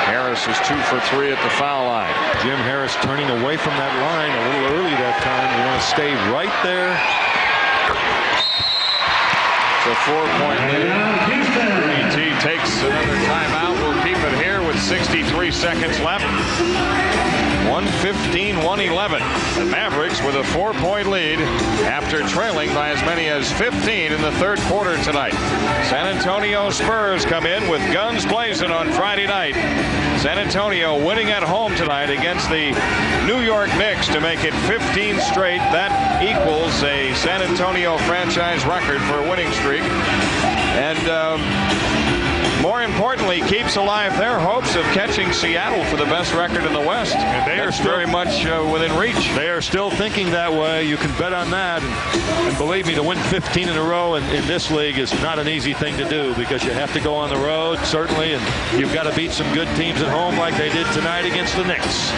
Harris is 2 for 3 at the foul line. Jim Harris turning away from that line a little early that time. You want to stay right there. It's a 4-point lead. T takes another timeout. We'll keep it here with 63 seconds left. 1:15-1:11. The Mavericks with a 4-point lead after trailing by as many as 15 in the third quarter tonight. San Antonio Spurs come in with guns blazing on Friday night. San Antonio winning at home tonight against the New York Knicks to make it 15 straight. That equals a San Antonio franchise record for a winning streak. And more importantly, keeps alive their hopes of catching Seattle for the best record in the West. And they are still very much within reach. They are still thinking that way. You can bet on that. And believe me, to win 15 in a row in this league is not an easy thing to do because you have to go on the road, certainly, and you've got to beat some good teams at home like they did tonight against the Knicks.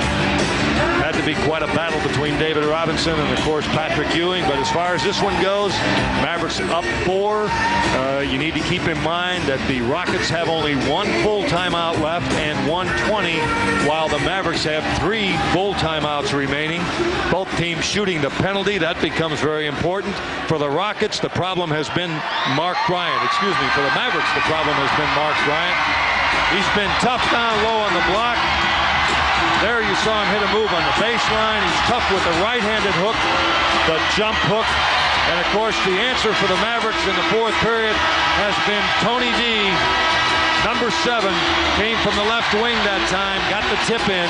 Had to be quite a battle between David Robinson and, of course, Patrick Ewing. But as far as this one goes, Mavericks up 4. You need to keep in mind that the Rockets have only 1 full timeout left and 1:20, while the Mavericks have 3 full timeouts remaining. Both teams shooting the penalty. That becomes very important. For the Rockets, the problem has been Mark Bryant. Excuse me. For the Mavericks, the problem has been Mark Bryant. He's been tough down low on the block. There you saw him hit a move on the baseline. He's tough with the right-handed hook, the jump hook. And, of course, the answer for the Mavericks in the fourth period has been Tony D. Number 7 came from the left wing that time, got the tip in,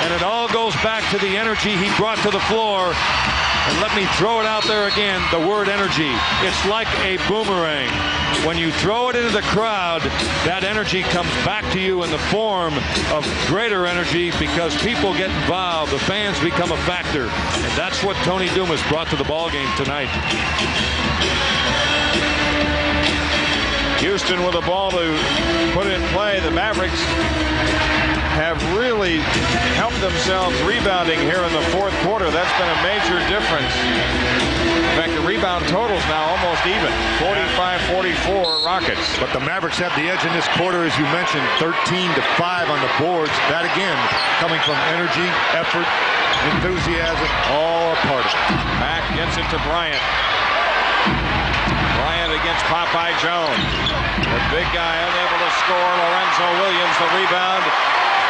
and it all goes back to the energy he brought to the floor. And let me throw it out there again, the word energy. It's like a boomerang. When you throw it into the crowd, that energy comes back to you in the form of greater energy because people get involved. The fans become a factor. And that's what Tony Dumas brought to the ballgame tonight. Houston with a ball to put in play. The Mavericks have really helped themselves rebounding here in the fourth quarter. That's been a major difference. In fact, the rebound totals now almost even. 45-44 Rockets. But the Mavericks have the edge in this quarter, as you mentioned, 13-5 on the boards. That again coming from energy, effort, enthusiasm, all a part of it. Mack gets it to Bryant. Bryant against Popeye Jones. The big guy unable to score. Lorenzo Williams the rebound.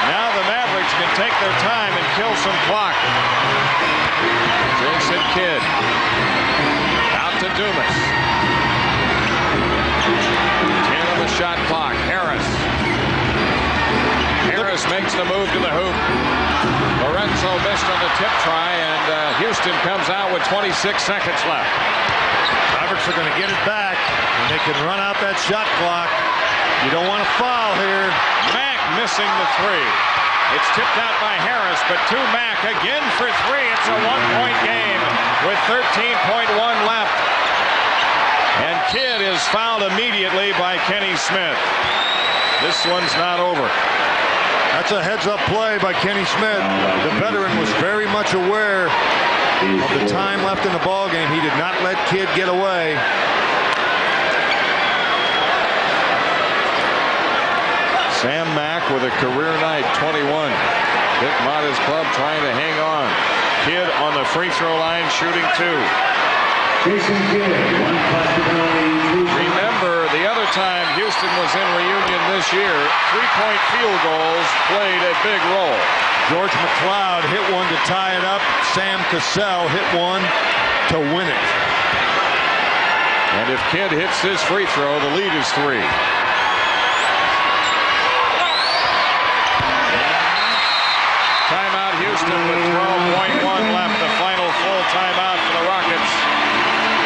Now the Mavericks can take their time and kill some clock. Jason Kidd. Out to Dumas. 10 on the shot clock. Harris. Harris makes the move to the hoop. Lorenzo missed on the tip try, and Houston comes out with 26 seconds left. Mavericks are going to get it back, and they can run out that shot clock. You don't want to foul here. Mack missing the three. It's tipped out by Harris, but to Mack again for three. It's a one-point game with 13.1 left. And Kidd is fouled immediately by Kenny Smith. This one's not over. That's a heads-up play by Kenny Smith. The veteran was very much aware of the time left in the ballgame. He did not let Kidd get away. Sam Mack with a career night, 21. Dick Motta's club trying to hang on. Kidd on the free throw line, shooting two. Remember, the other time Houston was in Reunion this year, three-point field goals played a big role. George McCloud hit one to tie it up. Sam Cassell hit one to win it. And if Kidd hits this free throw, the lead is three. Timeout Houston with 12.1 left. The final full timeout for the Rockets.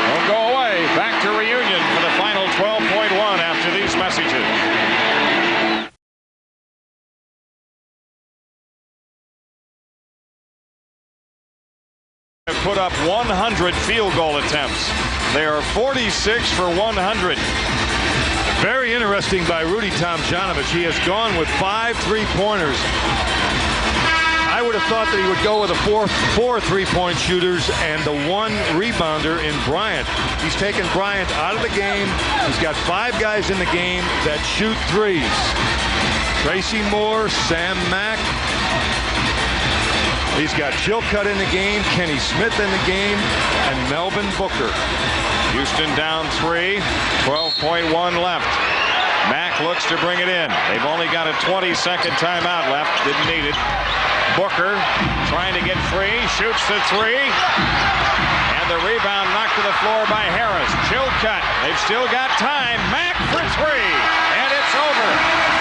Don't go away. Back to Reunion for the final 12.1 after these messages. Have put up 100 field goal attempts. They are 46 for 100. Very interesting by Rudy Tomjanovich. He has gone with 5 3-pointers. I would have thought that he would go with four three-point shooters and the one rebounder in Bryant. He's taken Bryant out of the game. He's got 5 guys in the game that shoot threes. Tracy Moore, Sam Mack. He's got Chilcutt in the game, Kenny Smith in the game, and Melvin Booker. Houston down 3, 12.1 left. Mack looks to bring it in. They've only got a 20-second timeout left. Didn't need it. Booker trying to get free, shoots the three, and the rebound knocked to the floor by Harris. Chilcutt, they've still got time. Mack for three, and it's over.